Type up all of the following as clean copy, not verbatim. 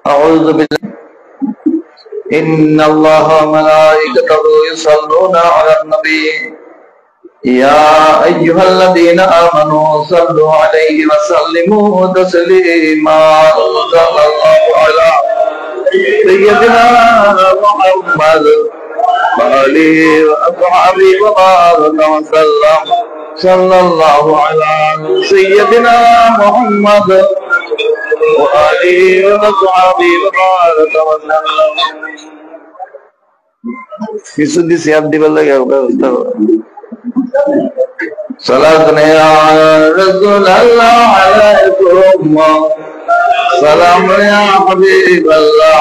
أعوذ بالله. إن الله وملائكته يصلون على النبي يا أيها الذين آمنوا صلوا عليه وسلموا تسليما صلى الله على سيدنا محمد وآله وأصحابه وبارك وسلم صلى الله على سيدنا محمد وآله وأصحابه وبارك وسلم কিছু দিছি আর দিবার লাগে ব্যবস্থা করো সালাতুন ইয়া রাসূলুল্লাহ আলাইকুম সালাম ইয়া হাবিবাল্লাহ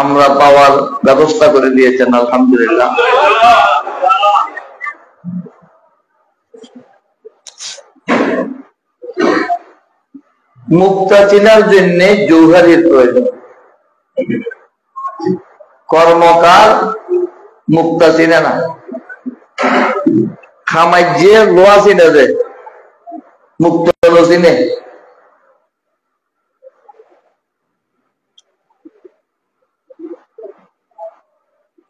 আমরা পাওয়ার ব্যবস্থা করে দিয়েছেন আলহামদুলিল্লাহ মুক্তা চিনার জন্য জৌহারির প্রয়োজন কর্মকার মুক্তা চিনে না খামাই যে লোহা চিনে যে মুক্তা চিনে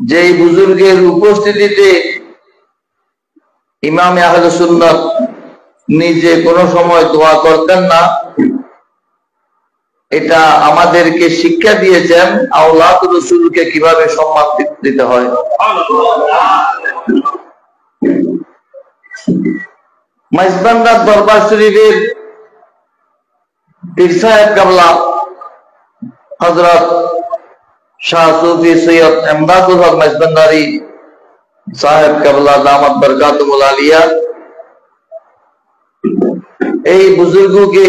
যে বুজুর্গের উপস্থিতিতে ইমাম আহলে সুন্নাত নিজে কোনো সময় দোয়া করতেন না এটা আমাদেরকে শিক্ষা দিয়েছেন আওলাদ রাসূলকে কিভাবে সম্মান দিতে হয় মাইজবান্ডার দরবার শরীফের পীর সাহেব কাবলা হযরত শাহ সুফি সৈয়দ ইমদাদুল হক মাইজবান্ডারি সাহেব কাবলা দামাত বরকাতুল আলিয়া এই বুজুর্গকে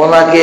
ওনাকে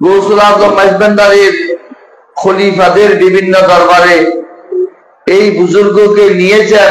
গৌসুল আজম মাইজবান্ডারির খলিফাদের বিভিন্ন দরবারে এই বুজুর্গকে নিয়েছেন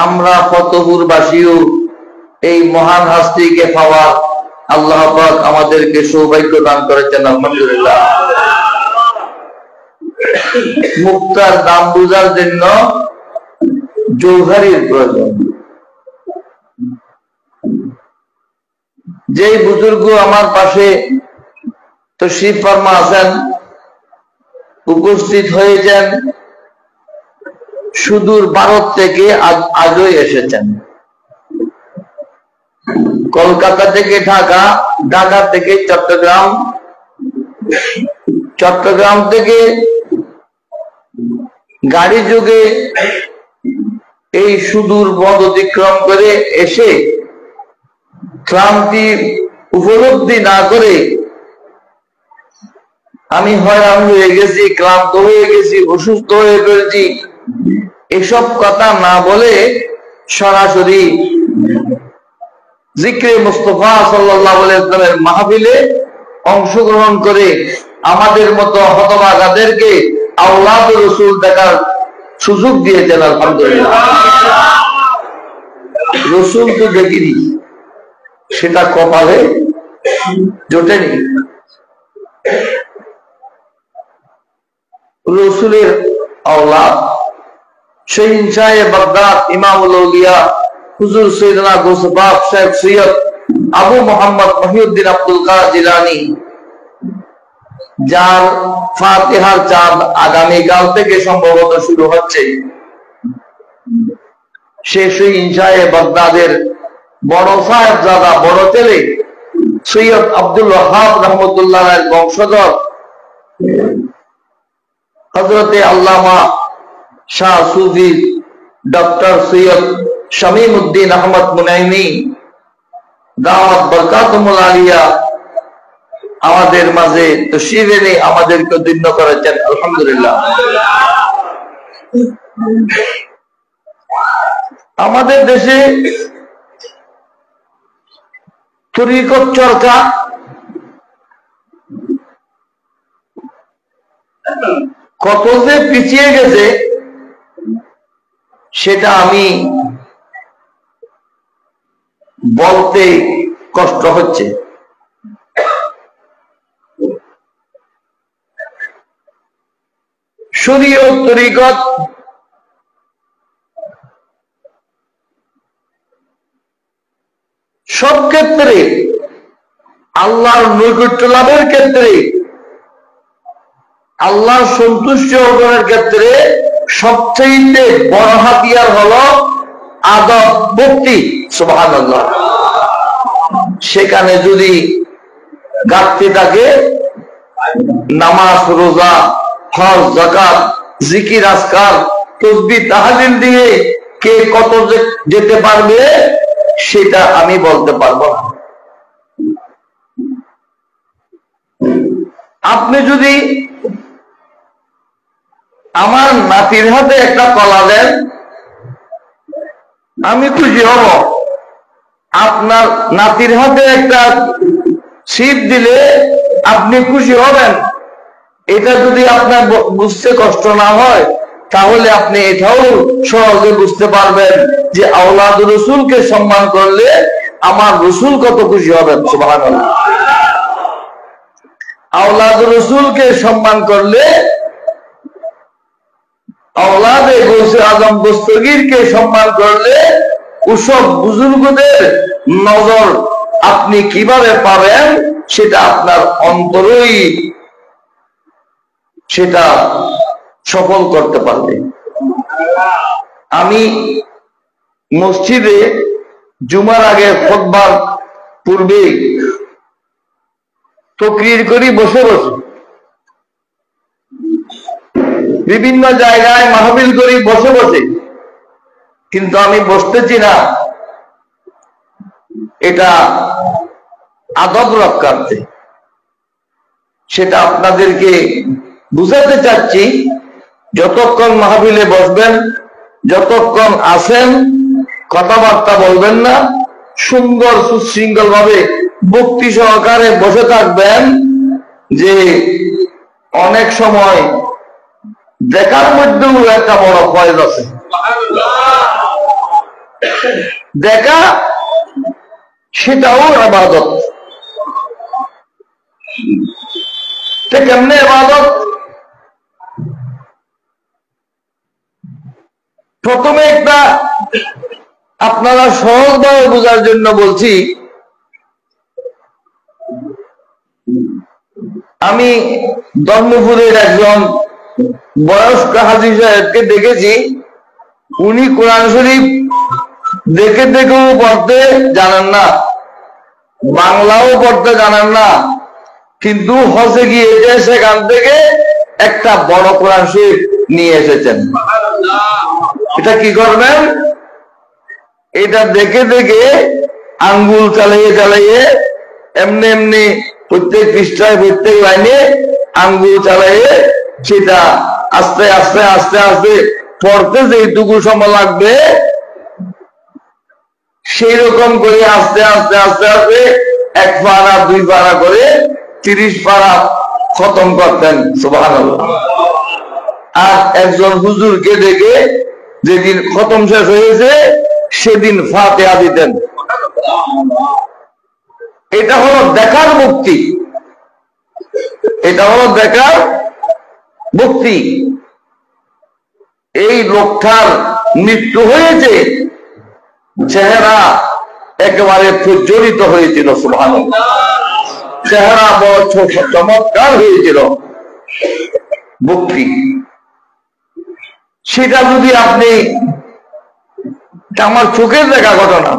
আমরা ফতপুরবাসীও এই মহান হাস্তিকে পাওয়া আল্লাহ পাক আমাদেরকে সৌভাগ্য দান করেছেন আলহামদুলিল্লাহ মুক্তার দাম বুঝার জন্য জৌহারির প্রয়োজন। যেই বুজুর্গ আমার পাশে তশরিফ ফরমা আছেন, উপস্থিত হয়েছেন, সুদূর ভারত থেকে আজই এসেছেন। কলকাতা থেকে ঢাকা, ঢাকা থেকে চট্টগ্রাম, চট্টগ্রাম থেকে গাড়ি যোগে এই সুদূর পথ অতিক্রম করে এসে ক্লান্তি উপলব্ধি না করে আমি হয়রান হয়ে গেছি, ক্লান্ত হয়ে গেছি, অসুস্থ হয়ে পড়েছি, এসব কথা না বলে সরাসরি জিক্রে মুস্তাফা সাল্লাল্লাহু আলাইহি ওয়াসাল্লামের মাহফিলে অংশগ্রহণ করে আমাদের মতো হতভাগাদেরকে আওলাদ রাসূল দেখার সুযোগ দিয়েছেন। আলহামদুলিল্লাহ। রাসূল তো দেখিনি, সেটা কপালে জোটেনি। রাসূলের আওলাদ শাহ বাগদাদ, ইমামুল আউলিয়া হুজুর সৈয়দনা গৌস পাক শেখ সৈয়দ আবু মোহাম্মদ মহিউদ্দিন আব্দুল কাদের জিলানী, যার ফাতিহার চাঁদ আগামীকাল থেকে সম্ভবত শুরু হচ্ছে, সেই শাহ বাগদাদের বড় সাহেবজাদা, বড় ছেলে সৈয়দ আব্দুল ওয়াহাব রহমতুল্লাহের বংশধর হযরতে আল্লামা শাহ সুফি ডক্টর সৈয়দ শামীম উদ্দিন আহমদ মুনাইমি দাওয়াত বরকাতুল আলিয়া আমাদের মাঝে তশরিফ এনে আমাদেরকে ধন্য করেছেন। আলহামদুলিল্লাহ। আমাদের দেশে তরিকত চর্চা কত যে পিছিয়ে গেছে সেটা আমি বলতে কষ্ট হচ্ছে। শরীয়ত তরিকত সব ক্ষেত্রে, আল্লাহর নৈকট্য লাভের ক্ষেত্রে, আল্লাহর সন্তুষ্টি অর্জনের ক্ষেত্রে সবচেয়ে বড় হাতিয়ার হলো আদব, ভক্তি। সুবহানাল্লাহ। সেখানে যদি ঘাটতি থাকে, নামাজ, রোজা, হজ, যাকাত, জিকির, আজকার, তাসবিহ, তাহলিল দিয়ে কে কত যেতে পারবে সেটা আমি বলতে পারবো না। আপনি যদি আমার নাতির হাতে একটা কলা দেন, আমি খুশি হব। আপনার নাতির হাতে একটা ছিপ দিলে আপনি খুশি হবেন। এটা যদি আপনার বুঝতে কষ্ট না হয়, তাহলে আপনি এটাও সহজে বুঝতে পারবেন যে আওলাদ রাসূলকে সম্মান করলে আমার রাসূল কত খুশি হবেন। সুবহানাল্লাহ। আওলাদ রাসূলকে সম্মান করলে, আওলাদে গৌসে আজম দস্তগীরকে সম্মান করলে ওসব বুজুর্গদের নজর আপনি কিভাবে পাবেন সেটা আপনার অন্তরই সেটা সফল করতে পারবে। আমি মসজিদে জুমার আগে খুতবার পূর্বে তাকরীর করি বসে বসে, বিভিন্ন জায়গায় মাহফিল করি বসে বসে, কিন্তু আমি বসতেছি না এটা আদব রক্ষার্থে। সেটা আপনাদেরকে বুঝাতে চাচ্ছি। যতক্ষণ মাহফিলে বসবেন, যতক্ষণ আসেন, কথাবার্তা বলবেন না, সুন্দর সুশৃঙ্খল ভাবে ভক্তি সহকারে বসে থাকবেন। যে অনেক সময় দেখার মধ্যেও একটা বড় ফয়েজ আছে। দেখা সেটাও ইবাদত। কেমনে ইবাদত? প্রথমে একটা আপনারা সহজভাবে বোঝার জন্য বলছি, আমি ধর্মপুরের একজন বয়স্ক হাজী সাহেবকে দেখেছি, উনি কোরআন শরীফ দেখে দেখেও পড়তে জানেন না, বাংলাও পড়তে জানেন না, কিন্তু হজে গিয়ে সেখান থেকে একটা বড় কোরআন শরীফ নিয়ে এসেছেন। এটা কি করবেন? এটা দেখে দেখে আঙ্গুল চালিয়ে চালিয়ে এমনি এমনি প্রত্যেক পৃষ্ঠায় প্রত্যেক লাইনে আঙ্গুল চালিয়ে সেটা আস্তে আস্তে আস্তে আস্তে পড়তে যেটুকু সময় লাগবে সেই রকম করে আস্তে আস্তে আস্তে আস্তে 1 পারা 2 পারা করে 30 পারা খতম করতেন। সুবহানাল্লাহ। আর একজন হুজুরকে দেখে যেদিন খতম শেষ হয়েছে সেদিন ফাতিহা দিতেন। এটা হলো দেখার মুক্তি, এটা হলো দেখার মুক্তি। এই লোকটার মৃত্যু হয়েছে, চেহারা একেবারে প্রজ্বলিত হয়েছিল। সুবহানাল্লাহ। চেহারা বড় চমৎকার হয়েছিল, মুক্তি। সেটা যদি আপনি, আমার চোখের দেখা ঘটনা,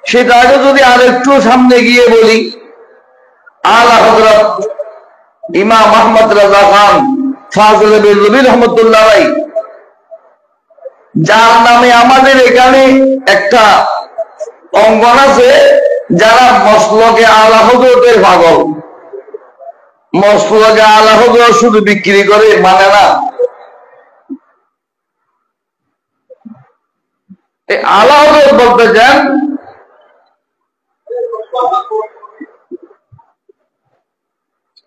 সেটা আগে যদি আরেকটু সামনে গিয়ে বলি, আলা হযরত ইমাম আহমদ রাজা খান ফাজলে বেরলভী রহমতুল্লাহ আলাইহি, যার নামে আমাদের এখানে একটা অঙ্গন আছে, যারা মসলকে আলা হযরতের পাগল, মসলকে আলা হযরত শুধু বিক্রি করে, মানে না। এই আলা হযরত বলতে চান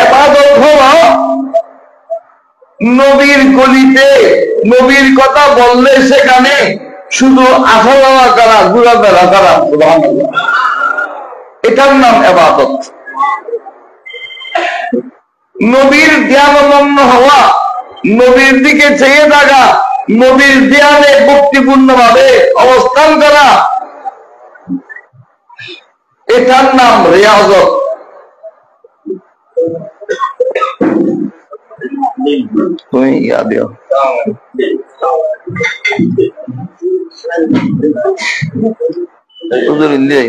ইবাদত হলো নবীর গলিতে নবীর কথা বললে সেখানে শুধু আফাওয়া করা, ঘোরাফেরা করা। সুবহানাল্লাহ। এটার নাম ইবাদত। নবীর ধ্যানমগ্ন হওয়া, নবীর দিকে চেয়ে থাকা, নবীর ধ্যানে ভক্তিপূর্ণ ভাবে অবস্থান করা, এটার নাম রিয়াজত। তুমি ইয়া দিও, হুজুর ইন্দিয়াই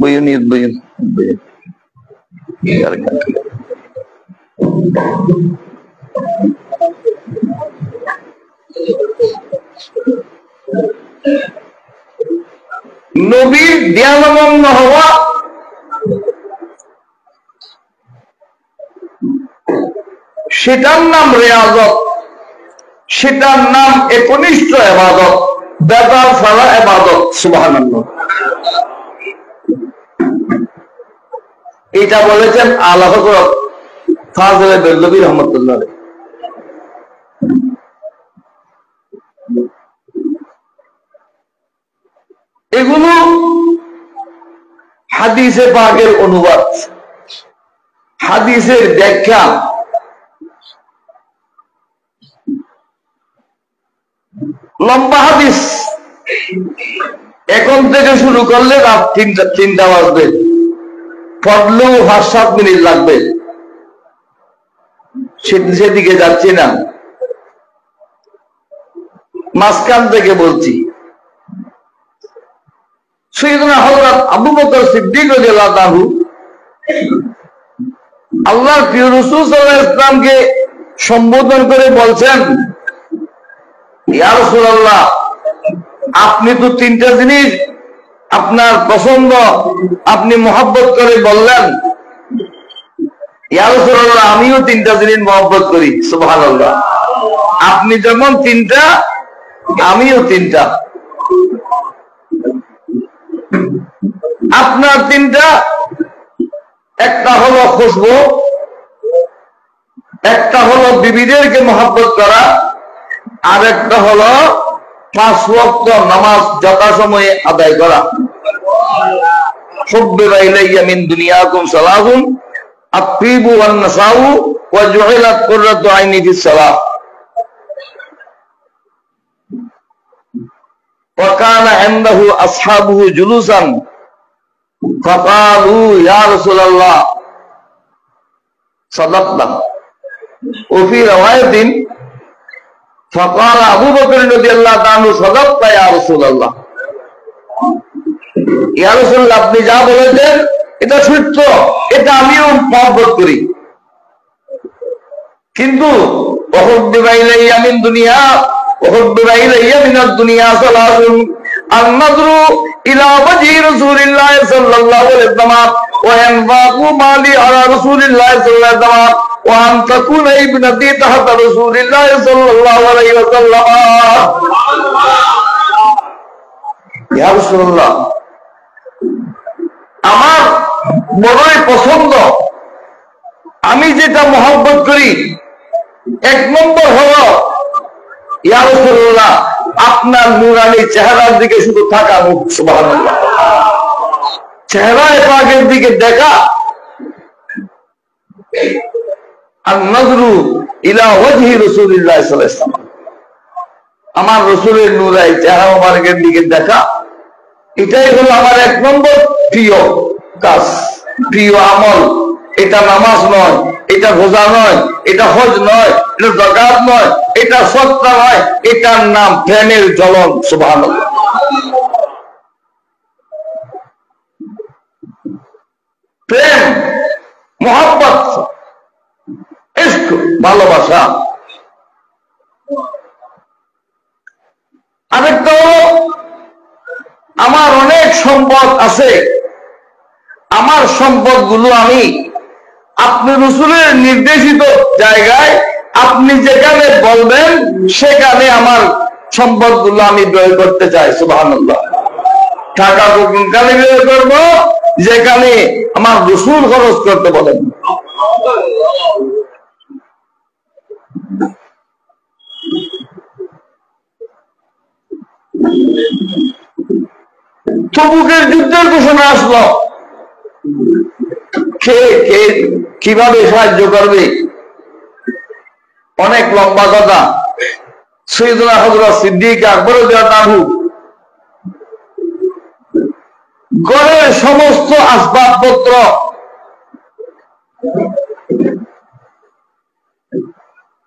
buyurun buyurun buyurun নবীর ধ্যানমগ্ন হওয়া, সেটার নাম রিয়াজত, সেটার নাম একনিষ্ঠ ইবাদত, বেদার ছাড়া ইবাদত। সুবহানাল্লাহ। এটা বলেছেন আলা হযরত ফাজলে বেরলভী রহমতুল্লাহ আলাইহি। এগুলো হাদিসে পাকের অনুবাদ, হাদিসের ব্যাখ্যা। লম্বা হাদিস, এখন থেকে শুরু করলে রাত 3টা বাজবে, পড়লেও 5-7 মিনিট লাগবে, সেদিকে যাচ্ছি না, মাঝখান থেকে বলছি। সাইয়েদনা হযরত আবু বকর সিদ্দিক রাদিয়াল্লাহু আনহু আল্লাহর প্রিয় রাসূল সাল্লাল্লাহু আলাইহি ওয়াসাল্লামকে সম্বোধন করে বলছেন, ইয়া রাসূলুল্লাহ, আপনি তো তিনটা জিনিস আপনার পছন্দ, আপনি মহব্বত করে বললেন। ইয়া রাসূলুল্লাহ, আমিও তিনটা জিনিস মহব্বত করি। সুবহানাল্লাহ। আপনি যেমন তিনটা, আমিও তিনটা। আপনার তিনটা, একটা হলো খুশবু, একটা হলো বিবিদেরকে মহব্বত করা, আর একটা হলো 5 ওয়াক্ত নামাজ যথাসময়ে আদায় করা। হুব্বিবা ইলাইয়া মিন দুনিয়াকুম সালাহুন আত-তিবু ওয়ান-নাসাউ ওয়া জুইলাত কুররাতু আইনি ফিস সালাহ। ওয়া কানা ইনদাহু আসহাবুহু জুলুসান ফাকালু ইয়া রাসূলুল্লাহ সাদাকতা। ওয়া ফি রাওয়ায়াতিন ফাকাল আবু বকর রাদিয়াল্লাহু তাআলা সাদাকতা ইয়া রাসূলুল্লাহ। ইয়া রাসূলুল্লাহ, আপনি যা বলেছেন এটা সত্য, এটা আমিও মহব্বত করি। কিন্তু ওহুব্বিবা ইলাইয়া মিন দুনিয়া ওহুব্বিবা ইলাইয়া মিনাদ দুনিয়া সালাতুন আন-নাযরু ইলা ওয়াজহি রাসূলিল্লাহ সাল্লাল্লাহু আলাইহি ওয়াসাল্লাম ওয়া ইনফাকু মালি আলা রাসূলিল্লাহ সাল্লাল্লাহু আলাইহি ওয়াসাল্লাম ওয়া আন তাকুনা ইবনাতি তাহতা রাসূলিল্লাহ সাল্লাল্লাহু আলাইহি ওয়াসাল্লাম। ইয়া রাসূলুল্লাহ, আমার বড়ই পছন্দ, আমি যেটা মহব্বত করি, 1 নম্বর হলো ইয়া রাসূলুল্লাহ আপনার নূরানী চেহারার দিকে শুধু তাকানো। সুবহানাল্লাহ। চেহারায়ে পাকের দিকে দেখা। আন-নাযরু ইলা ওয়াজহি রাসূলিল্লাহ সাল্লাল্লাহু আলাইহি ওয়াসাল্লাম, আমার রাসূলের নূরানী চেহারা মোবারকের দিকে দেখা, এটাই হলো আমার 1 নম্বর প্রিয় কাজ, প্রিয় আমল। এটা নামাজ নয়, এটা রোজা নয়, এটা হজ নয়, এটা যাকাত নয়, এটা সদকা নয়, এটার নাম প্রেমের জ্বলন। সুবহানাল্লাহ। প্রেম, মহব্বত, ইশক, ভালোবাসা। আরেকটা হলো আমার অনেক সম্পদ আছে, আমার সম্পদ গুলো আমি আপনি রাসূলের নির্দেশিত জায়গায় আপনি যেখানে বলবেন সেখানে আমার সম্পদ গুলো আমি ব্যয় করতে চাই। সুবহানাল্লাহ। টাকা কোনখানে ব্যয় করব? যেখানে আমার রাসূল খরচ করতে বলেন। তবুকের যুদ্ধের ঘোষণা আসলো, কে কে কিভাবে সাহায্য করবে? অনেক লম্বা কথা। সাইয়েদনা হযরত সিদ্দিক আকবর রাদিয়াল্লাহু আনহু ঘরের সমস্ত আসবাবপত্র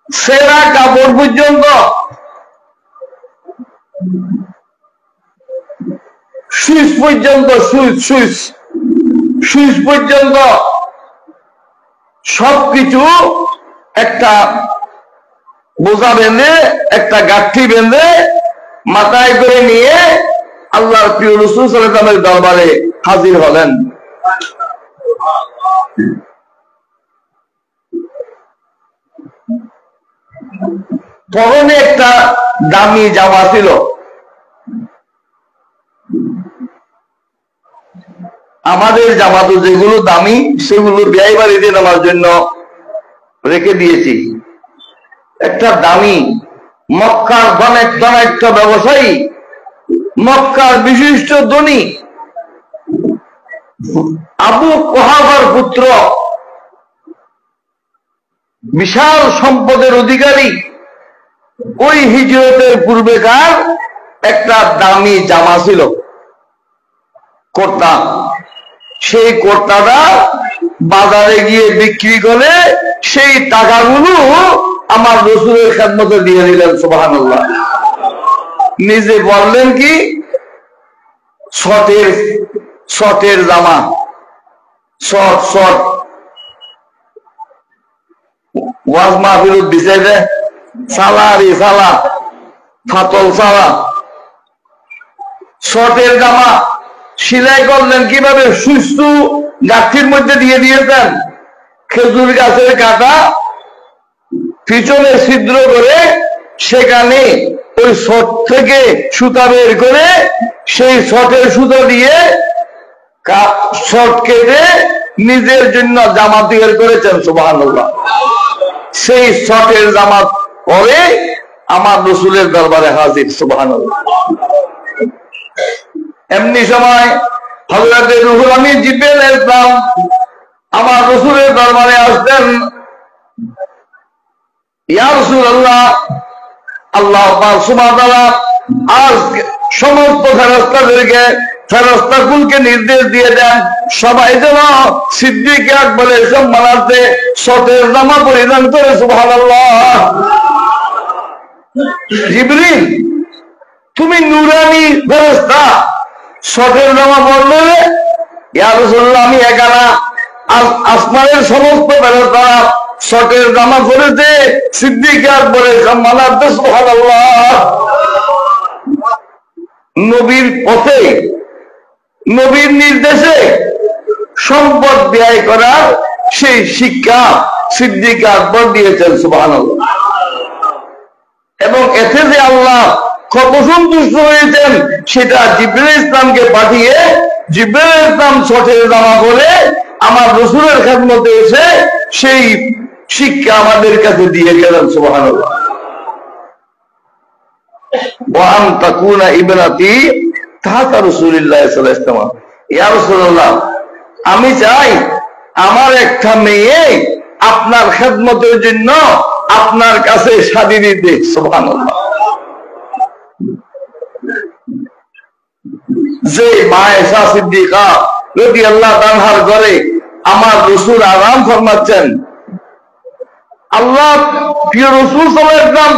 সেরা কাপড় পর্যন্ত, সুইচ পর্যন্ত, সুইচ পর্যন্ত সবকিছু একটা বোঝা বেঁধে, একটা গাঠি বেঁধে মাথায় করে নিয়ে আল্লাহর প্রিয় রাসূল সাল্লাল্লাহু আলাইহি ওয়াসাল্লামের দরবারে হাজির হলেন। পরনে একটা দামি জামা ছিল। আমাদের জামা তো যেগুলো দামি সেগুলো বিয়ে বাড়িতে নেওয়ার জন্য রেখে দিয়েছি। একটা দামি মক্কার একটা ব্যবসায়ী, মক্কার বিশিষ্ট ধনী আবু কুহাফার পুত্র, বিশাল সম্পদের অধিকারী, ওই হিজরতের পূর্বেকার একটা দামি জামা ছিল, কুর্তা। সেই কুর্তাটা বাজারে গিয়ে বিক্রি করে সেই টাকাগুলো আমার রাসূলের খেদমতে দিয়ে দিলেন। সুবহানাল্লাহ। নিজে বললেন কি, শর্টের জামা, শর্ট ওয়াজ মাহফিল দিছে যে সালা ফাতল ছাড়া শর্টের জামা সেলাই করলেন কিভাবে? সুস্থ গাঠির মধ্যে দিয়ে দিয়েছেন, খেজুর গাছের কাটা পিছনে ছিদ্র করে সেখানে ওই শর্ট থেকে সুতা বের করে সেই শর্টের সুতা দিয়ে শর্ট কেটে নিজের জন্য জামা তৈরি করেছেন। সুবহানাল্লাহ। সেই শর্টের জামা পরে আমার রাসূলের দরবারে হাজির। সুবহানাল্লাহ। এমনি সময় হযরত রুহুল আমিন জিবরাইল আলাইহিস সালাম আমার রাসূলের দরবারে আসতেন। ইয়া রাসূলুল্লাহ, আল্লাহ পাক সুবহানাহু ওয়া তাআলা আজ সমস্ত ফেরেশতাদেরকে ফেরেশতাকুলকে নির্দেশ দিয়ে দেন সবাই যেন সিদ্দিক আকবরের সম্মানার্থে শর্টের জামা পরিধান করে। সুবহানাল্লাহ। জিবরিল, তুমি নূরানী ফেরেশতা, শর্টের জামা পরলে? ইয়া রাসূলুল্লাহ, আমি একা না, আসমানের সমস্ত ফেরেশতারা শর্টের জামা পরেছে সিদ্দিক আকবরের সম্মানার্থে। সুবহানাল্লাহ। নবীর পথে নবীর নির্দেশে সম্পদ ব্যয় করার সেই শিক্ষা সিদ্দিক আকবর দিয়েছেন। সুবহানাল্লাহ। এবং এতে যে আল্লাহ কত সন্তুষ্ট হয়েছেন সেটা জিবরাইল ইসলামকে পাঠিয়ে জিবরাইল ইসলাম শর্টের জামা পরে আমার রাসূলের খেদমতে এসে সেই শিক্ষা আমাদের কাছে দিয়ে গেলেন। সুবহানাল্লাহ। ওয়ান তাকুনা ইবনাতি তাহাতা রাসূলিল্লাহ সাল্লাল্লাহু আলাইহি ওয়াসাল্লাম। ইয়া রাসূলুল্লাহ, আমি চাই আমার একটা মেয়ে আপনার খেদমতের জন্য আপনার কাছে শাদী দিতে। সুবহানাল্লাহ। যে মা আয়েশা সিদ্দিকা রাদিয়াল্লাহু তাআলার ঘরে আমার রাসূল আরাম ফরমাচ্ছেন, আল্লাহ প্রিয় রাসূল সাল্লাল্লাহু আলাইহি ওয়াসাল্লাম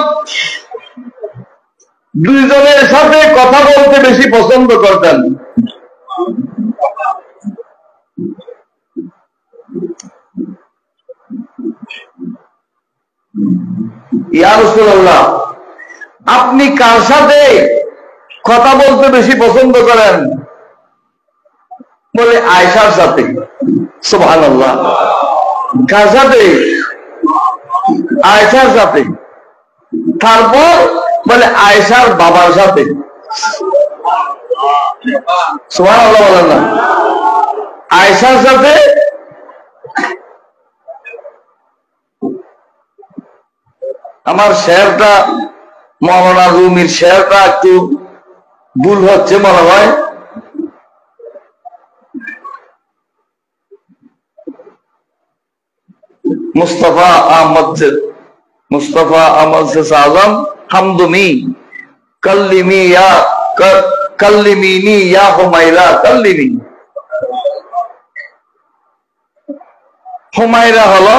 দুইজনের সাথে কথা বলতে বেশি পছন্দ করতেন। ইয়া রাসূলুল্লাহ, আপনি কার সাথে কথা বলতে বেশি পছন্দ করেন? বলে আয়েশার সাথে। সুবহানাল্লাহ। কার সাথে? আয়েশার সাথে। তারপর বলে আয়েশার বাবার সাথে। সুবহানাল্লাহ বলেন না? আয়েশার সাথে আমার শেরটা মাওলানা রুমির শেরটা একটু ভুল হচ্ছে মনে হয়। মুস্তাফা আহমদ আজম হামদুমি কাল্লিমিনি ইয়া হুমায়রা কাল্লিমি। হুমায়রা হলো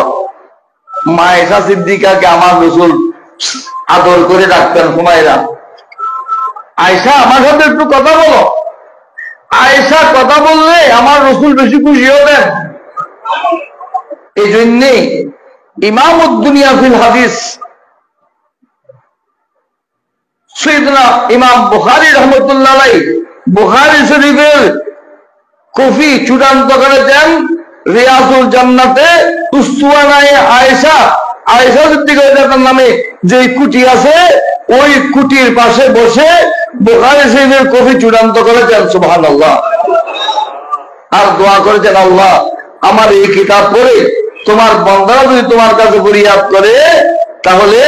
মা আয়েশা সিদ্দিকাকে আমার রাসূল আদর করে ডাকতেন হুমায়রা। আয়েশা, আমার সাথে একটু কথা বলো। আয়েশা কথা বললে আমার রাসূল বেশি খুশি হতেন। এই জন্যে ইমামুদ্দুনিয়া ফিল হাদিস সাইয়েদনা ইমাম বুখারী রাহমাতুল্লাহ আলাইহি বুখারী শরীফের কফি চূড়ান্ত করেছেন রিয়াজুল জান্নাতে উসওয়ানায়ে আয়েশা। আয়েশা সিদ্দিকা রাদিয়াল্লাহু নামে যে কুটি আছে ওই কুটির পাশে বসে বুখারী শরীফের কফি চূড়ান্ত করেছেন। সুবহানাল্লাহ। আর দোয়া করেছেন, আল্লাহ আমার এই কিতাব পড়ে তোমার বান্দারা যদি তোমার কাছে ফরিয়াদ করে তাহলে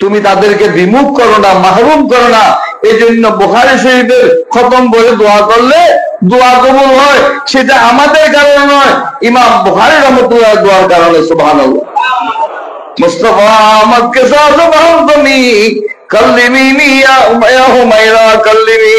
তুমি তাদেরকে বিমুখ করো না, মাহরুম করো না। এই জন্য বুখারী শরীফের খতম বলে দোয়া করলে দোয়া কবুল হয়, সেটা আমাদের কারণে নয়, ইমাম বুখারী রাহমাতুল্লাহ দোয়ার কারণে। সুবহানাল্লাহ। মুস্তাফা আমাকে সাজবান তুমি কাল্লিমিনি ইয়া হুমায়রা কাল্লিমি।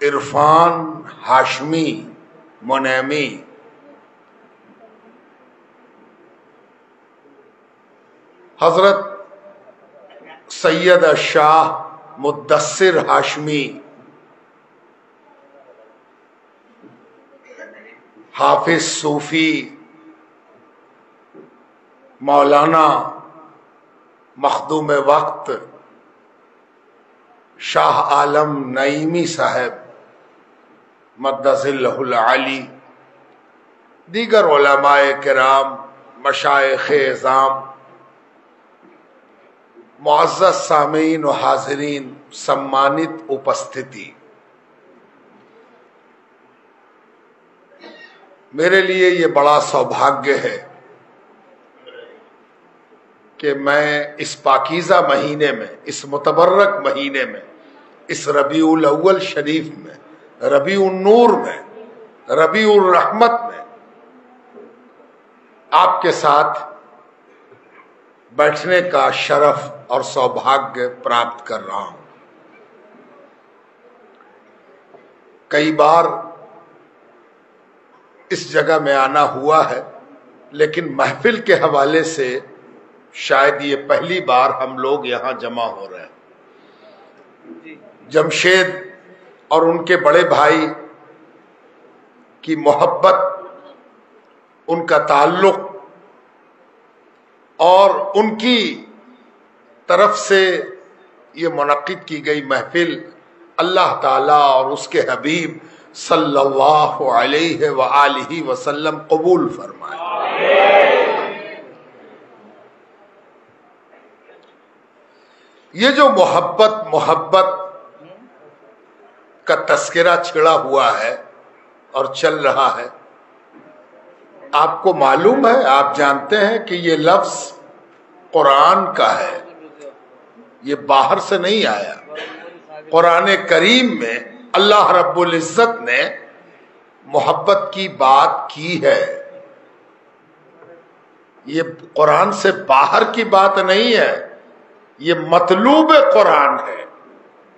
عرفان ہاشمی منیمی، حضرت سید شاہ مدثر ہاشمی، حافظ صوفی مولانا مخدوم وقت شاہ عالم نعیمی صاحب مدث اللہ العالی، دیگر علماء کرام، مشائخ اعظام، معزز سامعین و حاضرین، سمانت اپستھتی، میرے لیے یہ بڑا سوبھاگیہ ہے کہ میں اس پاکیزہ مہینے میں، اس متبرک مہینے میں، اس ربیع الاول شریف میں، ربیع النور میں، ربیع الرحمت میں آپ کے ساتھ بیٹھنے کا شرف اور سوبھاگیہ پراپت کر رہا ہوں۔ کئی بار اس جگہ میں آنا ہوا ہے، لیکن محفل کے حوالے سے شاید یہ پہلی بار ہم لوگ یہاں جمع ہو رہے ہیں۔ جمشید اور ان کے بڑے بھائی کی محبت، ان کا تعلق اور ان کی طرف سے یہ منعقد کی گئی محفل اللہ تعالیٰ اور اس کے حبیب صلی اللہ علیہ وآلہ وسلم قبول فرمائے۔ یہ جو محبت کا تذکرہ چھڑا ہوا ہے اور چل رہا ہے، آپ کو معلوم ہے، آپ جانتے ہیں کہ یہ لفظ قرآن کا ہے، یہ باہر سے نہیں آیا۔ قرآن کریم میں اللہ رب العزت نے محبت کی بات کی ہے، یہ قرآن سے باہر کی بات نہیں ہے، یہ مطلوب قرآن ہے،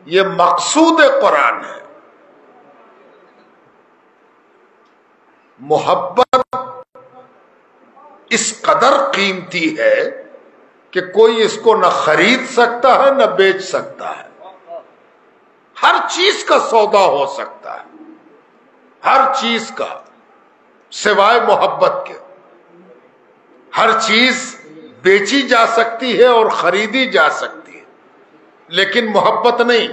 یہ مقصود قرآن ہے۔ محبت اس قدر قیمتی ہے کہ کوئی اس کو نہ خرید سکتا ہے نہ بیچ سکتا ہے۔ ہر چیز کا سودا ہو سکتا ہے، ہر چیز کا، سوائے محبت کے۔ ہر چیز بیچی جا سکتی ہے اور خریدی جا سکتی ہے، لیکن محبت نہیں۔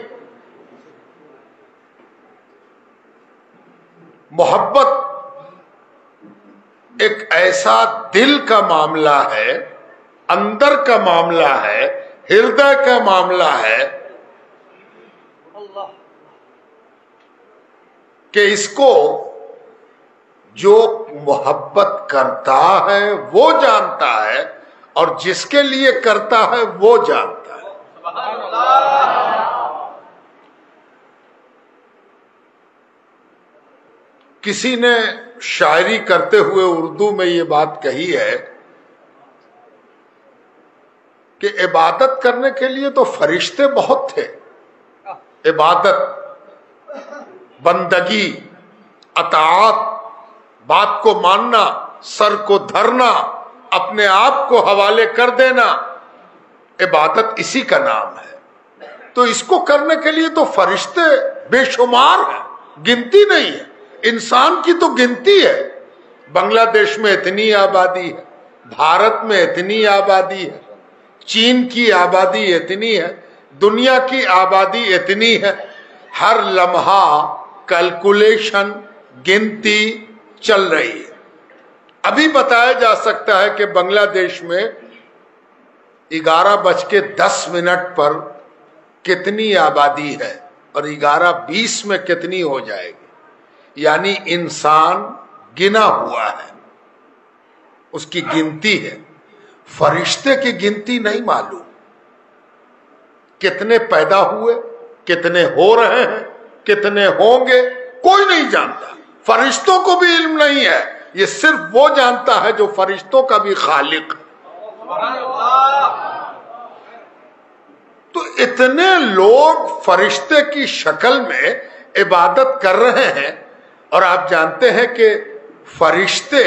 محبت ایک ایسا دل کا معاملہ ہے، اندر کا معاملہ ہے، ہردے کا معاملہ ہے کہ اس کو جو محبت کرتا ہے وہ جانتا ہے، اور جس کے لیے کرتا ہے وہ جانتا ہے۔ کسی نے شاعری کرتے ہوئے اردو میں یہ بات کہی ہے کہ عبادت کرنے کے لیے تو فرشتے بہت تھے، عبادت، بندگی، اطاعت، بات کو ماننا، سر کو دھرنا، اپنے آپ کو حوالے کر دینا، عبادت اسی کا نام ہے۔ تو اس کو کرنے کے لیے تو فرشتے بے شمار ہیں، گنتی نہیں ہے۔ انسان کی تو گنتی ہے، بنگلہ دیش میں اتنی آبادی ہے، بھارت میں اتنی آبادی ہے، چین کی آبادی اتنی ہے، دنیا کی آبادی اتنی ہے، ہر لمحہ کیلکولیشن، گنتی چل رہی ہے۔ ابھی بتایا جا سکتا ہے کہ بنگلہ دیش میں 11:10 پر کتنی آبادی ہے اور 11:20 میں کتنی ہو جائے گی، یعنی انسان گنا ہوا ہے، اس کی گنتی ہے۔ فرشتے کی گنتی نہیں معلوم، کتنے پیدا ہوئے، کتنے ہو رہے ہیں، کتنے ہوں گے، کوئی نہیں جانتا۔ فرشتوں کو بھی علم نہیں ہے، یہ صرف وہ جانتا ہے جو فرشتوں کا بھی خالق ہے۔ تو اتنے لوگ فرشتے کی شکل میں عبادت کر رہے ہیں، اور آپ جانتے ہیں کہ فرشتے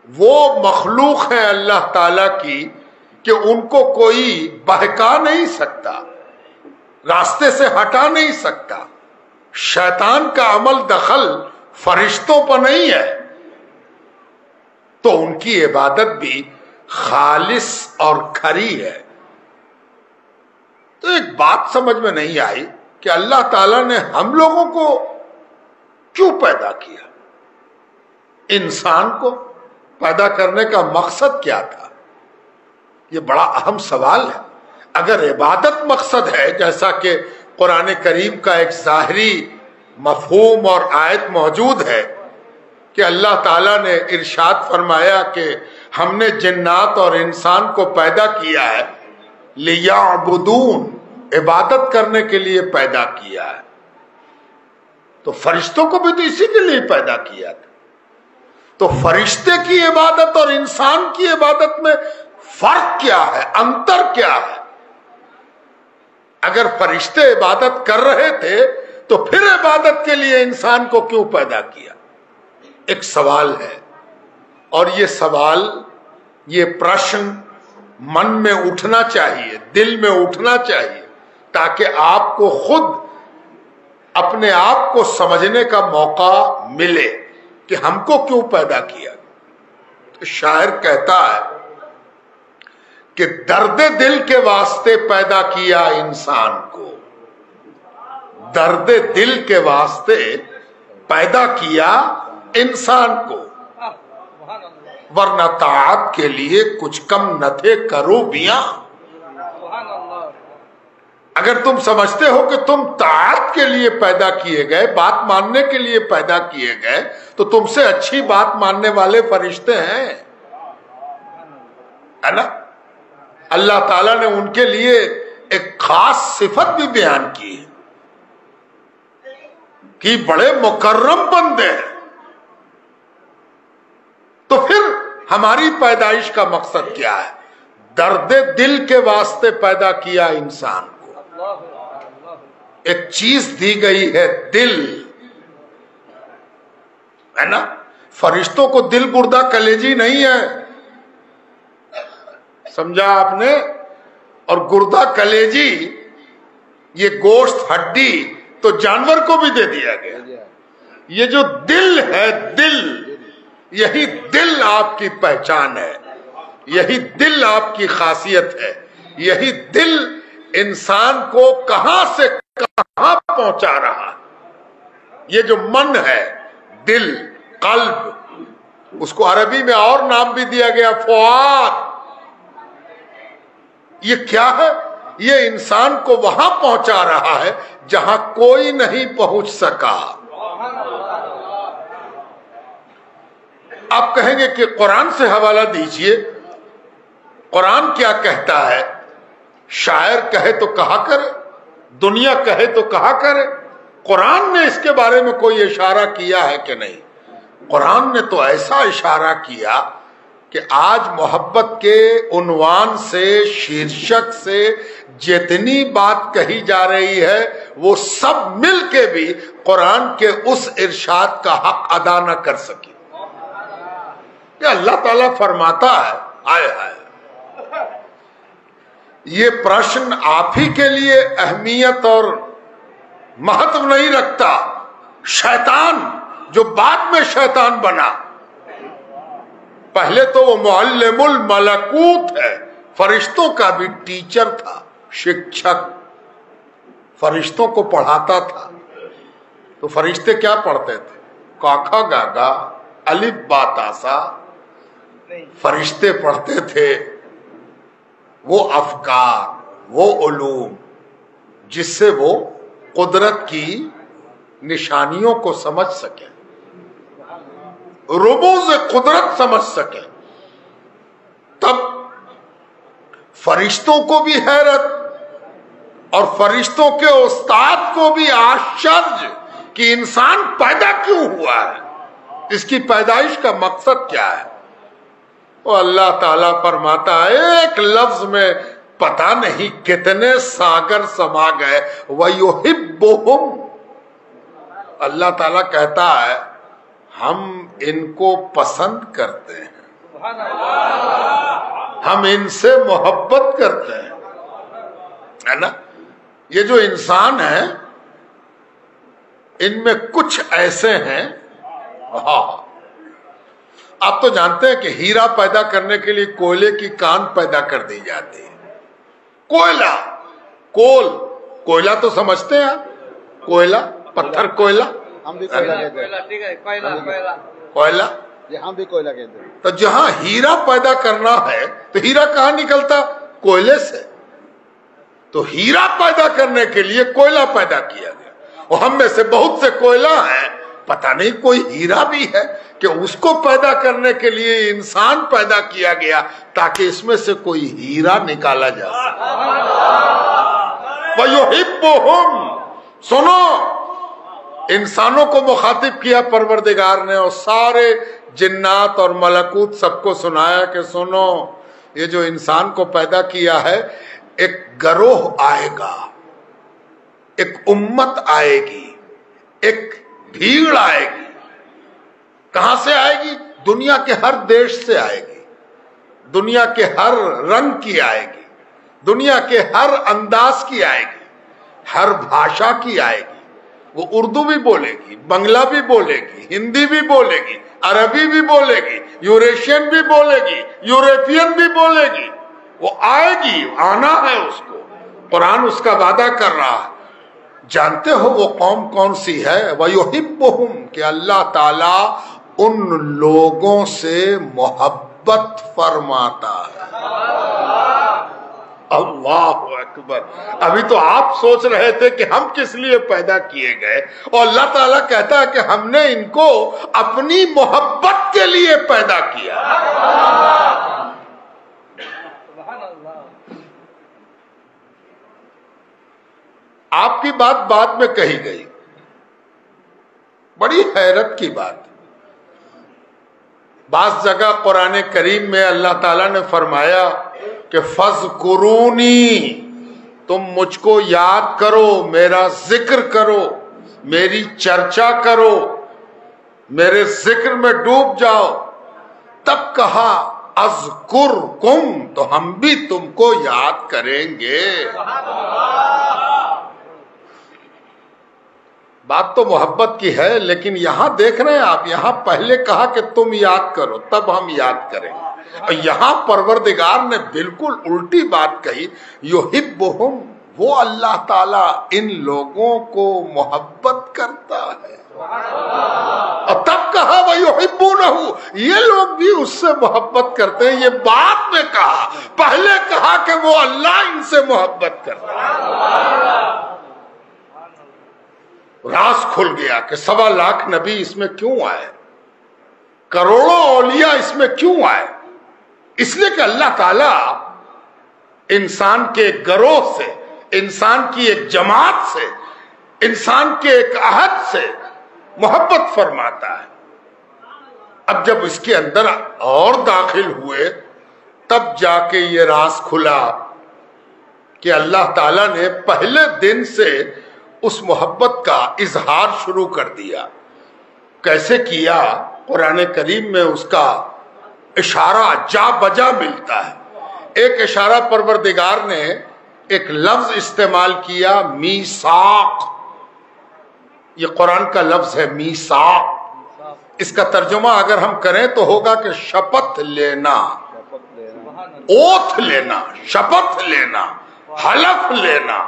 وہ مخلوق ہیں اللہ تعالی کی کہ ان کو کوئی بہکا نہیں سکتا، راستے سے ہٹا نہیں سکتا. شیطان کا عمل دخل فرشتوں پر نہیں ہے، تو ان کی عبادت بھی خالص اور کھری ہے. تو ایک بات سمجھ میں نہیں آئی کہ اللہ تعالیٰ نے ہم لوگوں کو کیوں پیدا کیا؟ انسان کو پیدا کرنے کا مقصد کیا تھا؟ یہ بڑا اہم سوال ہے. اگر عبادت مقصد ہے، جیسا کہ قرآن کریم کا ایک ظاہری مفہوم اور آیت موجود ہے کہ اللہ تعالیٰ نے ارشاد فرمایا کہ ہم نے جنات اور انسان کو پیدا کیا ہے لیعبدون، عبادت کرنے کے لیے پیدا کیا ہے، تو فرشتوں کو بھی تو اسی کے لیے پیدا کیا تھا. تو فرشتے کی عبادت اور انسان کی عبادت میں فرق کیا ہے، انتر کیا ہے؟ اگر فرشتے عبادت کر رہے تھے تو پھر عبادت کے لیے انسان کو کیوں پیدا کیا؟ ایک سوال ہے، اور یہ سوال، یہ پرشن من میں اٹھنا چاہیے، دل میں اٹھنا چاہیے، تاکہ آپ کو خود اپنے آپ کو سمجھنے کا موقع ملے کہ ہم کو کیوں پیدا کیا. شاعر کہتا ہے کہ درد دل کے واسطے پیدا کیا انسان کو، درد دل کے واسطے پیدا کیا انسان کو، ورنہ طاعت کے لیے کچھ کم نہ تھے کروبیاں. اگر تم سمجھتے ہو کہ تم طاعت کے لیے پیدا کیے گئے، بات ماننے کے لیے پیدا کیے گئے، تو تم سے اچھی بات ماننے والے فرشتے ہیں، ہے نا؟ اللہ تعالیٰ نے ان کے لیے ایک خاص صفت بھی بیان کی ہے کہ بڑے مکرم بندے ہیں. تو پھر ہماری پیدائش کا مقصد کیا ہے؟ درد دل کے واسطے پیدا کیا انسان کو. ایک چیز دی گئی ہے دل، ہے نا؟ فرشتوں کو دل گردہ کلیجی نہیں ہے، سمجھا آپ نے؟ اور گردہ کلیجی یہ گوشت ہڈی تو جانور کو بھی دے دیا گیا. یہ جو دل ہے، دل، یہی دل آپ کی پہچان ہے، یہی دل آپ کی خاصیت ہے، یہی دل انسان کو کہاں سے کہاں پہنچا رہا. یہ جو من ہے، دل، قلب، اس کو عربی میں اور نام بھی دیا گیا فؤاد. یہ کیا ہے؟ یہ انسان کو وہاں پہنچا رہا ہے جہاں کوئی نہیں پہنچ سکا. آپ کہیں گے کہ قرآن سے حوالہ دیجئے، قرآن کیا کہتا ہے؟ شاعر کہے تو کہا کرے، دنیا کہے تو کہا کرے، قرآن نے اس کے بارے میں کوئی اشارہ کیا ہے کہ نہیں؟ قرآن نے تو ایسا اشارہ کیا کہ آج محبت کے عنوان سے، شیرشک سے جتنی بات کہی جا رہی ہے وہ سب مل کے بھی قرآن کے اس ارشاد کا حق ادا نہ کر سکی. کہ اللہ تعالیٰ فرماتا ہے، آئے ہائے، یہ پرشن آپ ہی کے لیے اہمیت اور مہتو نہیں رکھتا. شیطان جو بعد میں شیطان بنا، پہلے تو وہ معلم الملکوت ہے، فرشتوں کا بھی ٹیچر تھا، شکشک، فرشتوں کو پڑھاتا تھا. تو فرشتے کیا پڑھتے تھے؟ کاکھا گاگا الف با تاسا. فرشتے پڑھتے تھے وہ افکار، وہ علوم جس سے وہ قدرت کی نشانیوں کو سمجھ سکے، رموز قدرت سمجھ سکے. تب فرشتوں کو بھی حیرت اور فرشتوں کے استاد کو بھی آشچర్య کہ انسان پیدا کیوں ہوا ہے، اس کی پیدائش کا مقصد کیا ہے. وہ اللہ تعالیٰ فرماتا ہے ایک لفظ میں پتہ نہیں کتنے ساگر سما گئے. وَيُحِبُّهُمْ اللہ تعالیٰ کہتا ہے ہم ان کو پسند کرتے ہیں، ہم ان سے محبت کرتے ہیں، ہے نا؟ یہ جو انسان ہیں ان میں کچھ ایسے ہیں، ہاں آپ تو جانتے ہیں کہ ہیرا پیدا کرنے کے لیے کوئلے کی کان پیدا کر دی جاتی ہے. کوئلہ تو سمجھتے ہیں آپ؟ کوئلہ، پتھر کوئلہ، ہم بھی کوئلہ کہتے ہیں. کوئلہ جی ہم بھی کوئلہ کہتے ہیں. تو جہاں ہیرا پیدا کرنا ہے تو ہیرا کہاں نکلتا؟ کوئلے سے. تو ہیرا پیدا کرنے کے لیے کوئلہ پیدا کیا گیا، اور ہم میں سے بہت سے کوئلہ ہیں، پتہ نہیں کوئی ہیرا بھی ہے کہ اس کو پیدا کرنے کے لیے انسان پیدا کیا گیا تاکہ اس میں سے کوئی ہیرا نکالا جا سکے. وَيُحِبُّهُمْ، سنو، انسانوں کو مخاطب کیا پروردگار نے، اور سارے جنات اور ملکوت سب کو سنایا کہ سنو، یہ جو انسان کو پیدا کیا ہے ایک گروہ آئے گا، ایک امت آئے گی، ایک بھیڑ آئے گی. کہاں سے آئے گی؟ دنیا کے ہر دیش سے آئے گی، دنیا کے ہر رنگ کی آئے گی، دنیا کے ہر انداز کی آئے گی، ہر بھاشا کی آئے گی. وہ اردو بھی بولے گی، بنگلہ بھی بولے گی، ہندی بھی بولے گی، عربی بھی بولے گی، یوریشین بھی بولے گی، یوروپین بھی بولے گی. وہ آئے گی، آنا ہے اس کو. قرآن اس کا وعدہ کر رہا ہے. جانتے ہو وہ قوم کون سی ہے؟ وَيُحِبُّهُمْ، کہ اللہ تعالی ان لوگوں سے محبت فرماتا ہے. اللہ اکبر. ابھی تو آپ سوچ رہے تھے کہ ہم کس لیے پیدا کیے گئے، اور اللہ تعالیٰ کہتا ہے کہ ہم نے ان کو اپنی محبت کے لیے پیدا کیا. آپ کی بات بعد میں کہی گئی، بڑی حیرت کی بات. بعض جگہ قرآن کریم میں اللہ تعالیٰ نے فرمایا کہ فَاذْكُرُونِی، تم مجھ کو یاد کرو، میرا ذکر کرو، میری چرچا کرو، میرے ذکر میں ڈوب جاؤ. تب کہا اذکرکم، تو ہم بھی تم کو یاد کریں گے. بات تو محبت کی ہے، لیکن یہاں دیکھ رہے ہیں آپ، یہاں پہلے کہا کہ تم یاد کرو تب ہم یاد کریں گے، اور یہاں پروردگار نے بالکل الٹی بات کہی. یحبہم، وہ اللہ تعالیٰ ان لوگوں کو محبت کرتا ہے. اور تب کہا وَيُحِبُّونَهُ، یہ لوگ بھی اس سے محبت کرتے ہیں. یہ بعد میں کہا، پہلے کہا کہ وہ اللہ ان سے محبت کرتا ہے. راز کھل گیا کہ 1.25 لاکھ نبی اس میں کیوں آئے، کروڑوں اولیاء اس میں کیوں آئے. اس لیے کہ اللہ تعالیٰ انسان کے گروہ سے، انسان کی ایک جماعت سے، انسان کے ایک عہد سے محبت فرماتا ہے. اب جب اس کے اندر اور داخل ہوئے تب جا کے یہ راز کھلا کہ اللہ تعالیٰ نے پہلے دن سے اس محبت کا اظہار شروع کر دیا. کیسے کیا؟ قرآن کریم میں اس کا اشارہ جا بجا ملتا ہے. ایک اشارہ پروردگار نے ایک لفظ استعمال کیا، میثاق. یہ قرآن کا لفظ ہے میثاق. اس کا ترجمہ اگر ہم کریں تو ہوگا کہ شپت لینا، اوتھ لینا، شپت لینا، حلف لینا.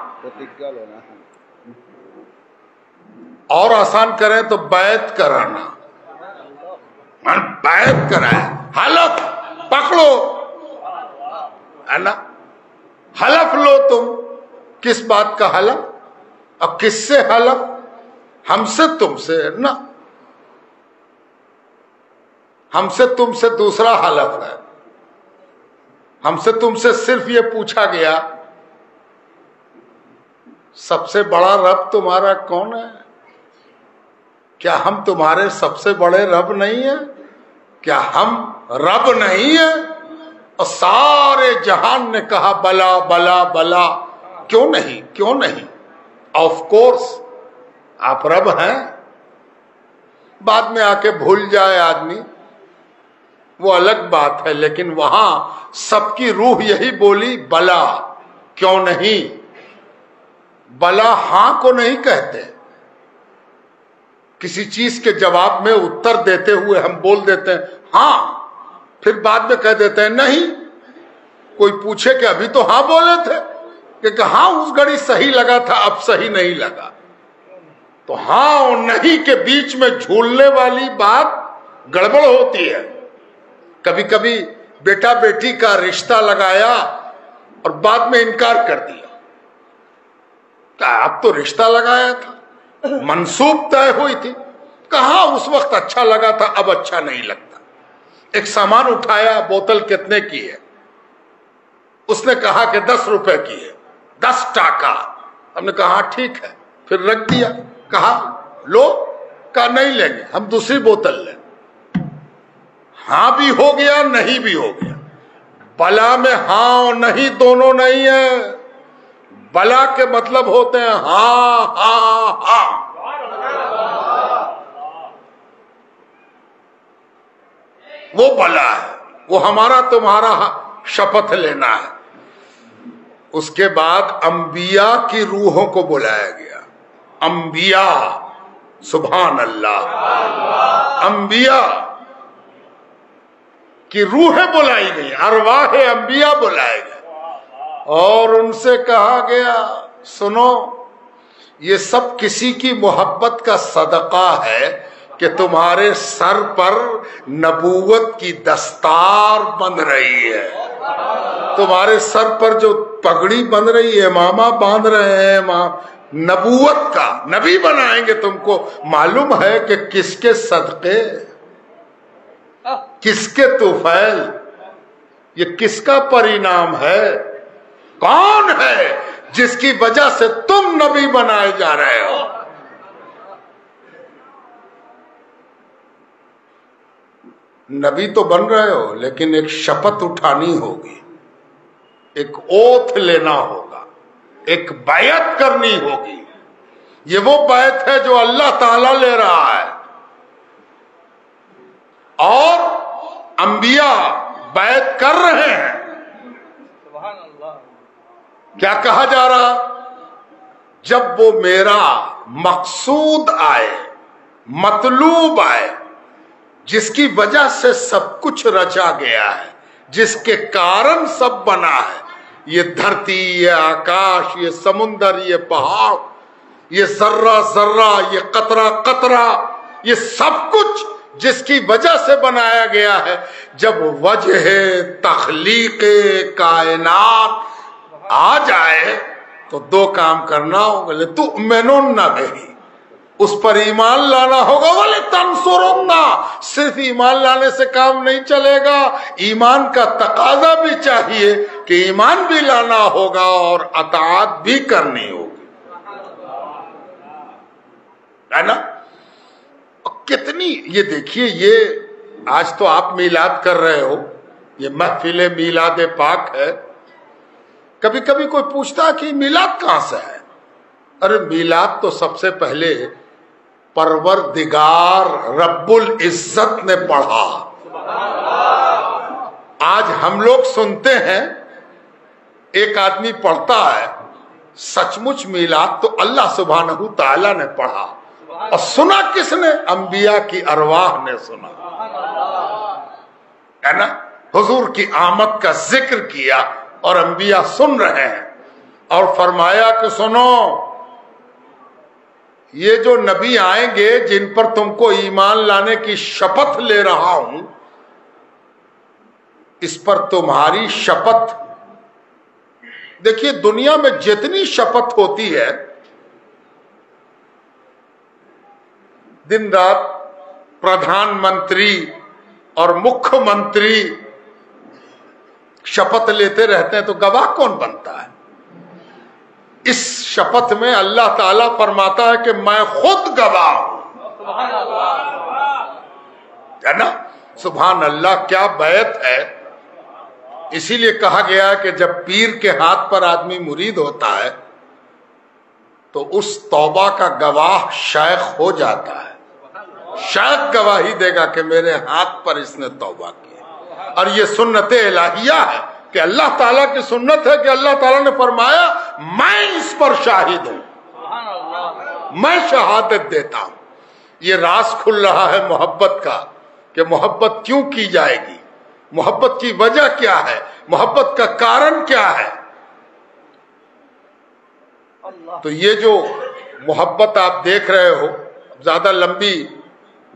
اور آسان کریں تو بیعت کرانا، بیعت کرائے، حلف پکڑو، ہے نا؟ حلف لو. تم کس بات کا حلف؟ اب کس سے حلف؟ ہم سے تم سے نا، ہم سے تم سے دوسرا حلف ہے. ہم سے تم سے صرف یہ پوچھا گیا سب سے بڑا رب تمہارا کون ہے؟ کیا ہم تمہارے سب سے بڑے رب نہیں ہیں؟ کیا ہم رب نہیں ہیں؟ اور سارے جہان نے کہا بلا بلا بلا. کیوں نہیں، کیوں نہیں؟ آف کورس آپ رب ہیں. بعد میں آ کے بھول جائے آدمی وہ الگ بات ہے، لیکن وہاں سب کی روح یہی بولی بلا، کیوں نہیں؟ بلا ہاں کو نہیں کہتے، کسی چیز کے جواب میں اتر دیتے ہوئے ہم بول دیتے ہیں ہاں، پھر بعد میں کہہ دیتے ہیں نہیں۔ کوئی پوچھے کہ ابھی تو ہاں بولے تھے کہ ہاں اس گھڑی صحیح لگا تھا، اب صحیح نہیں لگا۔ تو ہاں اور نہیں کے بیچ میں جھولنے والی بات گڑبڑ ہوتی ہے۔ کبھی کبھی بیٹا بیٹی کا رشتہ لگایا اور بعد میں انکار کر دیا، اب تو رشتہ لگایا تھا، منسوب طے ہوئی تھی، کہاں اس وقت اچھا لگا تھا اب اچھا نہیں لگتا۔ ایک سامان اٹھایا، بوتل کتنے کی ہے؟ اس نے کہا کہ 10 روپے کی ہے، 10 ٹاکا۔ ہم نے کہا ٹھیک ہے، پھر رکھ دیا، کہا لو، کہا نہیں لیں گے، ہم دوسری بوتل لیں۔ ہاں بھی ہو گیا، نہیں بھی ہو گیا۔ بلا میں ہاں اور نہیں دونوں نہیں ہے، بلا کے مطلب ہوتے ہیں ہاں ہاں ہاں۔ وہ بلا ہے، وہ ہمارا تمہارا شپث لینا ہے۔ اس کے بعد انبیاء کی روحوں کو بلایا گیا، انبیاء، سبحان اللہ، انبیاء کی روحیں بلائی گئی، ارواح انبیاء بلائے گئے، اور ان سے کہا گیا سنو، یہ سب کسی کی محبت کا صدقہ ہے کہ تمہارے سر پر نبوت کی دستار بن رہی ہے، تمہارے سر پر جو پگڑی بن رہی ہے، امامہ باندھ رہے ہیں، نبوت کا نبی بنائیں گے تم کو۔ معلوم ہے کہ کس کے صدقے، کس کے طفیل، یہ کس کا پرینام ہے؟ کون ہے جس کی وجہ سے تم نبی بنائے جا رہے ہو؟ نبی تو بن رہے ہو، لیکن ایک شپث اٹھانی ہوگی، ایک اوتھ لینا ہوگا، ایک بیعت کرنی ہوگی۔ یہ وہ بیعت ہے جو اللہ تعالی لے رہا ہے، اور انبیاء بیعت کر رہے ہیں۔ کیا کہا جا رہا؟ جب وہ میرا مقصود آئے، مطلوب آئے، جس کی وجہ سے سب کچھ رچا گیا ہے، جس کے کارن سب بنا ہے، یہ دھرتی، یہ آکاش، یہ سمندر، یہ پہاڑ، یہ ذرہ ذرہ، یہ قطرہ قطرہ، یہ سب کچھ جس کی وجہ سے بنایا گیا ہے، جب وجہ تخلیق کائنات آ جائے تو دو کام کرنا ہوگا، لِتُؤْمِنُنَّ بِهِ، اس پر ایمان لانا ہوگا، وَلِتَنْصُرُنَّ، صرف ایمان لانے سے کام نہیں چلے گا، ایمان کا تقاضا بھی چاہیے کہ ایمان بھی لانا ہوگا اور اطاعت بھی کرنی ہوگی، ہے نا؟ کتنی، یہ دیکھیے، یہ آج تو آپ میلاد کر رہے ہو، یہ محفل میلاد پاک ہے۔ کبھی کبھی کوئی پوچھتا ہے کہ میلاد کہاں سے ہے؟ ارے میلاد تو سب سے پہلے پروردگار رب العزت نے پڑھا۔ آج ہم لوگ سنتے ہیں، ایک آدمی پڑھتا ہے، سچ مچ میلاد تو اللہ سبحانہ تعالیٰ نے پڑھا، اور سنا کس نے؟ انبیاء کی ارواح نے سنا، ہے نا؟ حضور کی آمد کا ذکر کیا اور انبیاء سن رہے ہیں، اور فرمایا کہ سنو، یہ جو نبی آئیں گے جن پر تم کو ایمان لانے کی شپث لے رہا ہوں، اس پر تمہاری شپث، دیکھیے دنیا میں جتنی شپث ہوتی ہے، دن رات پردھان منتری اور مکھ منتری شپث لیتے رہتے ہیں، تو گواہ کون بنتا ہے؟ اس شپث میں اللہ تعالیٰ فرماتا ہے کہ میں خود گواہ ہوں، ہے نا؟ سبحان اللہ، کیا بیعت ہے! اسی لیے کہا گیا کہ جب پیر کے ہاتھ پر آدمی مرید ہوتا ہے تو اس توبہ کا گواہ شیخ ہو جاتا ہے، شاید گواہی دے گا کہ میرے ہاتھ پر اس نے توبہ کی. اور یہ سنت الہیہ ہے کہ اللہ تعالیٰ کی سنت ہے کہ اللہ تعالیٰ نے فرمایا میں اس پر شاہد ہوں, میں شہادت دیتا ہوں. یہ راز کھل رہا ہے محبت کا کہ محبت کیوں کی جائے گی, محبت کی وجہ کیا ہے, محبت کا کارن کیا ہے. تو یہ جو محبت آپ دیکھ رہے ہو, زیادہ لمبی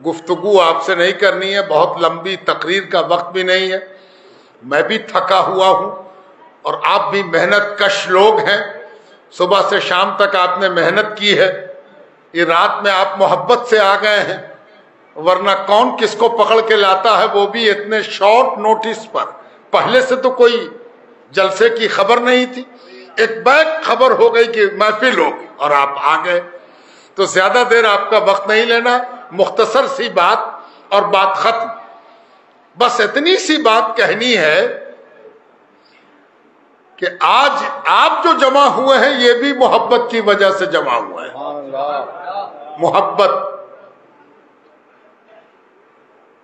گفتگو آپ سے نہیں کرنی ہے, بہت لمبی تقریر کا وقت بھی نہیں ہے. میں بھی تھکا ہوا ہوں اور آپ بھی محنت کش لوگ ہیں, صبح سے شام تک آپ نے محنت کی ہے. یہ رات میں آپ محبت سے آ گئے ہیں, ورنہ کون کس کو پکڑ کے لاتا ہے, وہ بھی اتنے شارٹ نوٹس پر. پہلے سے تو کوئی جلسے کی خبر نہیں تھی, ایک بیک خبر ہو گئی کہ محفل ہوگی اور آپ آ گئے. تو زیادہ دیر آپ کا وقت نہیں لینا, مختصر سی بات اور بات ختم. بس اتنی سی بات کہنی ہے کہ آج آپ جو جمع ہوئے ہیں یہ بھی محبت کی وجہ سے جمع ہوئے ہیں. محبت.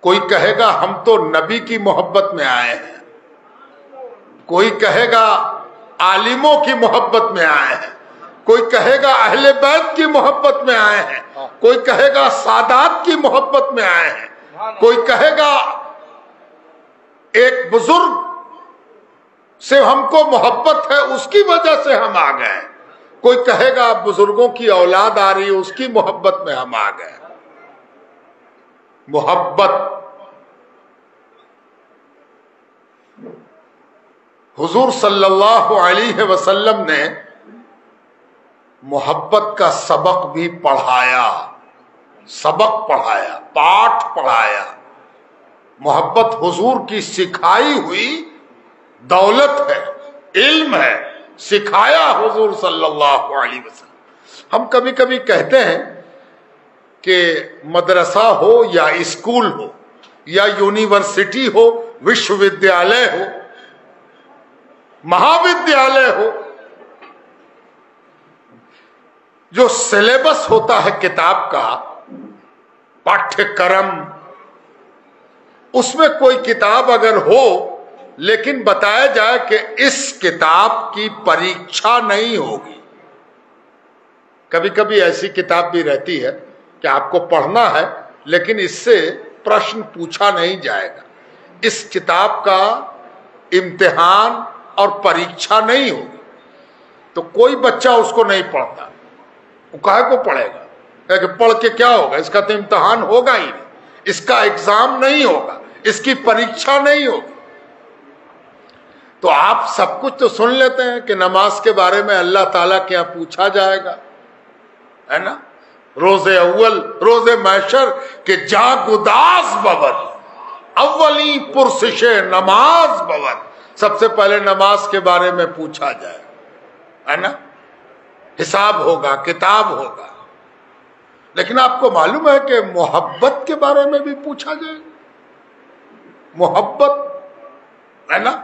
کوئی کہے گا ہم تو نبی کی محبت میں آئے ہیں, کوئی کہے گا عالموں کی محبت میں آئے ہیں, کوئی کہے گا اہل بیت کی محبت میں آئے ہیں, کوئی کہے گا سادات کی محبت میں آئے ہیں, کوئی کہے گا ایک بزرگ سے ہم کو محبت ہے اس کی وجہ سے ہم آ گئے, کوئی کہے گا بزرگوں کی اولاد آ رہی ہے اس کی محبت میں ہم آ گئے. محبت. حضور صلی اللہ علیہ وسلم نے محبت کا سبق بھی پڑھایا, سبق پڑھایا, پاٹھ پڑھایا. محبت حضور کی سکھائی ہوئی دولت ہے, علم ہے, سکھایا حضور صلی اللہ علیہ وسلم. ہم کبھی کبھی کہتے ہیں کہ مدرسہ ہو یا اسکول ہو یا یونیورسٹی ہو, وشو ودیالیہ ہو, مہاودیالیہ ہو, جو سلیبس ہوتا ہے کتاب کا, پاٹھیہ کرم, اس میں کوئی کتاب اگر ہو لیکن بتایا جائے کہ اس کتاب کی پریکشا نہیں ہوگی. کبھی کبھی ایسی کتاب بھی رہتی ہے کہ آپ کو پڑھنا ہے لیکن اس سے پرشن پوچھا نہیں جائے گا, اس کتاب کا امتحان اور پریکشا نہیں ہوگی, تو کوئی بچہ اس کو نہیں پڑھتا. وہ کہے کو پڑھے گا, کہ پڑھ کے کیا ہوگا, اس کا تو امتحان ہوگا ہی نہیں, اس کا ایگزام نہیں ہوگا, اس کی پریکشا نہیں ہوگی. تو آپ سب کچھ تو سن لیتے ہیں کہ نماز کے بارے میں اللہ تعالیٰ کے یہاں پوچھا جائے گا, ہے نا, روز اول, روز محشر کہ جا گداز بود, اولی پرسش نماز بود. سب سے پہلے نماز کے بارے میں پوچھا جائے, ہے نا, حساب ہوگا, کتاب ہوگا. لیکن آپ کو معلوم ہے کہ محبت کے بارے میں بھی پوچھا جائے گا. محبت, ہے نا,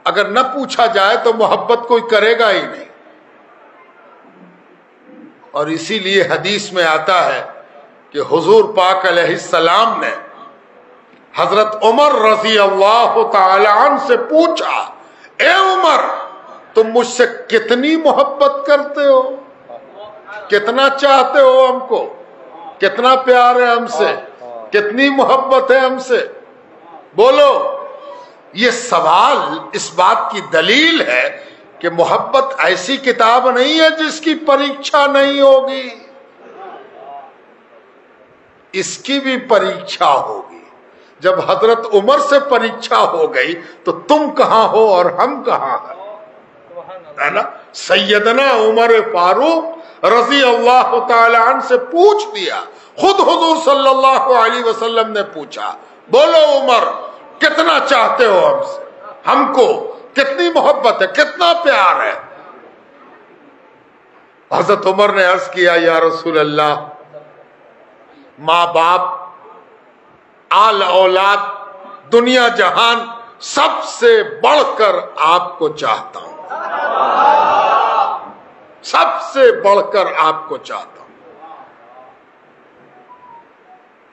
اگر نہ پوچھا جائے تو محبت کوئی کرے گا ہی نہیں. اور اسی لیے حدیث میں آتا ہے کہ حضور پاک علیہ السلام نے حضرت عمر رضی اللہ تعالی عنہ سے پوچھا, اے عمر تم مجھ سے کتنی محبت کرتے ہو, کتنا چاہتے ہو ہم کو, کتنا پیار ہے ہم سے, کتنی محبت ہے ہم سے, بولو. یہ سوال اس بات کی دلیل ہے کہ محبت ایسی کتاب نہیں ہے جس کی پریکشا نہیں ہوگی, اس کی بھی پریکشا ہوگی. جب حضرت عمر سے پریکشا ہو گئی تو تم کہاں ہو اور ہم کہاں ہیں, ہے نا. سیدنا عمر فاروق رضی اللہ تعالی عنہ سے پوچھ دیا, خود حضور صلی اللہ علیہ وسلم نے پوچھا, بولو عمر کتنا چاہتے ہو ہم سے, ہم کو کتنی محبت ہے, کتنا پیار ہے. حضرت عمر نے عرض کیا, یا رسول اللہ, ماں باپ, آل اولاد, دنیا جہان سب سے بڑھ کر آپ کو چاہتا ہوں, سب سے بڑھ کر آپ کو چاہتا ہوں.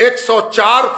104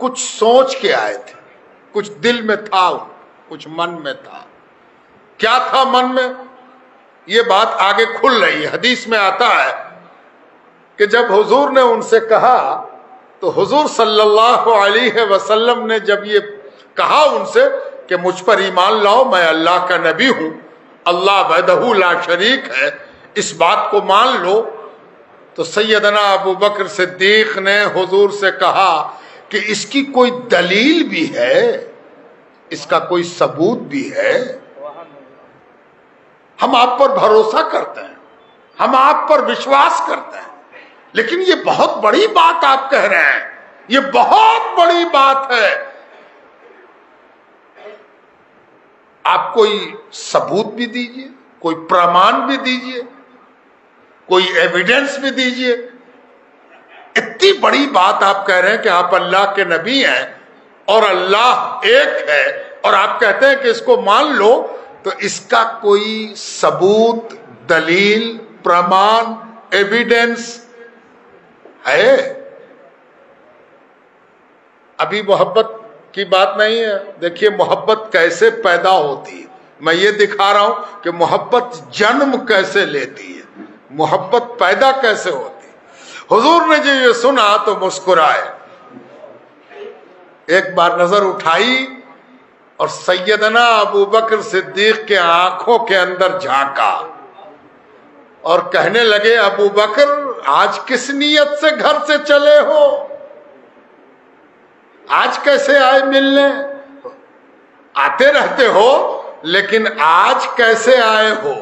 کچھ سوچ کے آئے تھے، کچھ دل میں تھا، کچھ من میں تھا. کیا تھا من میں؟ یہ بات آگے کھل رہی ہے. حدیث میں آتا ہے کہ جب حضور نے ان سے کہا تو حضور صلی اللہ علیہ وسلم نے جب یہ کہا ان سے کہ مجھ پر ایمان لاؤ، میں اللہ کا نبی ہوں، اللہ وحدہ لا شریک ہے، اس بات کو مان لو، تو سیدنا ابو بکر صدیق نے حضور سے کہا کہ اس کی کوئی دلیل بھی ہے، اس کا کوئی ثبوت بھی ہے. ہم آپ پر بھروسہ کرتے ہیں، ہم آپ پر وشواس کرتے ہیں، لیکن یہ بہت بڑی بات آپ کہہ رہے ہیں، یہ بہت بڑی بات ہے، آپ کوئی ثبوت بھی دیجئے، کوئی پرمان بھی دیجئے، کوئی ایویڈنس بھی دیجئے. اتنی بڑی بات آپ کہہ رہے ہیں کہ آپ اللہ کے نبی ہیں اور اللہ ایک ہے، اور آپ کہتے ہیں کہ اس کو مان لو، تو اس کا کوئی ثبوت، دلیل، پرمان، ایویڈنس ہے؟ ابھی محبت کی بات نہیں ہے. دیکھیے محبت کیسے پیدا ہوتی ہے، میں یہ دکھا رہا ہوں کہ محبت جنم کیسے لیتی ہے، محبت پیدا کیسے ہوتی ہے. حضور نے جب یہ سنا تو مسکرائے، ایک بار نظر اٹھائی اور سیدنا ابو بکر صدیق کے آنکھوں کے اندر جھانکا اور کہنے لگے ابو بکر آج کس نیت سے گھر سے چلے ہو؟ آج کیسے آئے ملنے؟ آتے رہتے ہو لیکن آج کیسے آئے ہو؟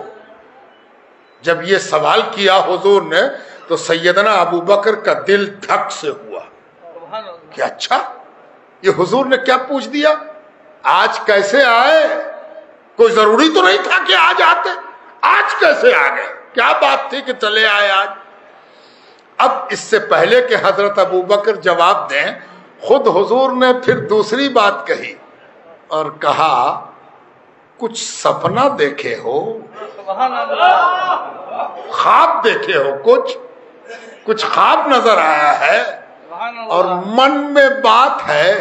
جب یہ سوال کیا حضور نے تو سیدنا ابو بکر کا دل دھک سے ہوا کہ اچھا یہ حضور نے کیا پوچھ دیا، آج کیسے آئے؟ کوئی ضروری تو نہیں تھا کہ آج آتے، آج کیسے آ گئے؟ کیا بات تھی کہ چلے آئے آج؟ اب اس سے پہلے کہ حضرت ابو بکر جواب دیں، خود حضور نے پھر دوسری بات کہی اور کہا کچھ سپنا دیکھے ہو، خواب دیکھے ہو، کچھ خواب نظر آیا ہے، اور من میں بات ہے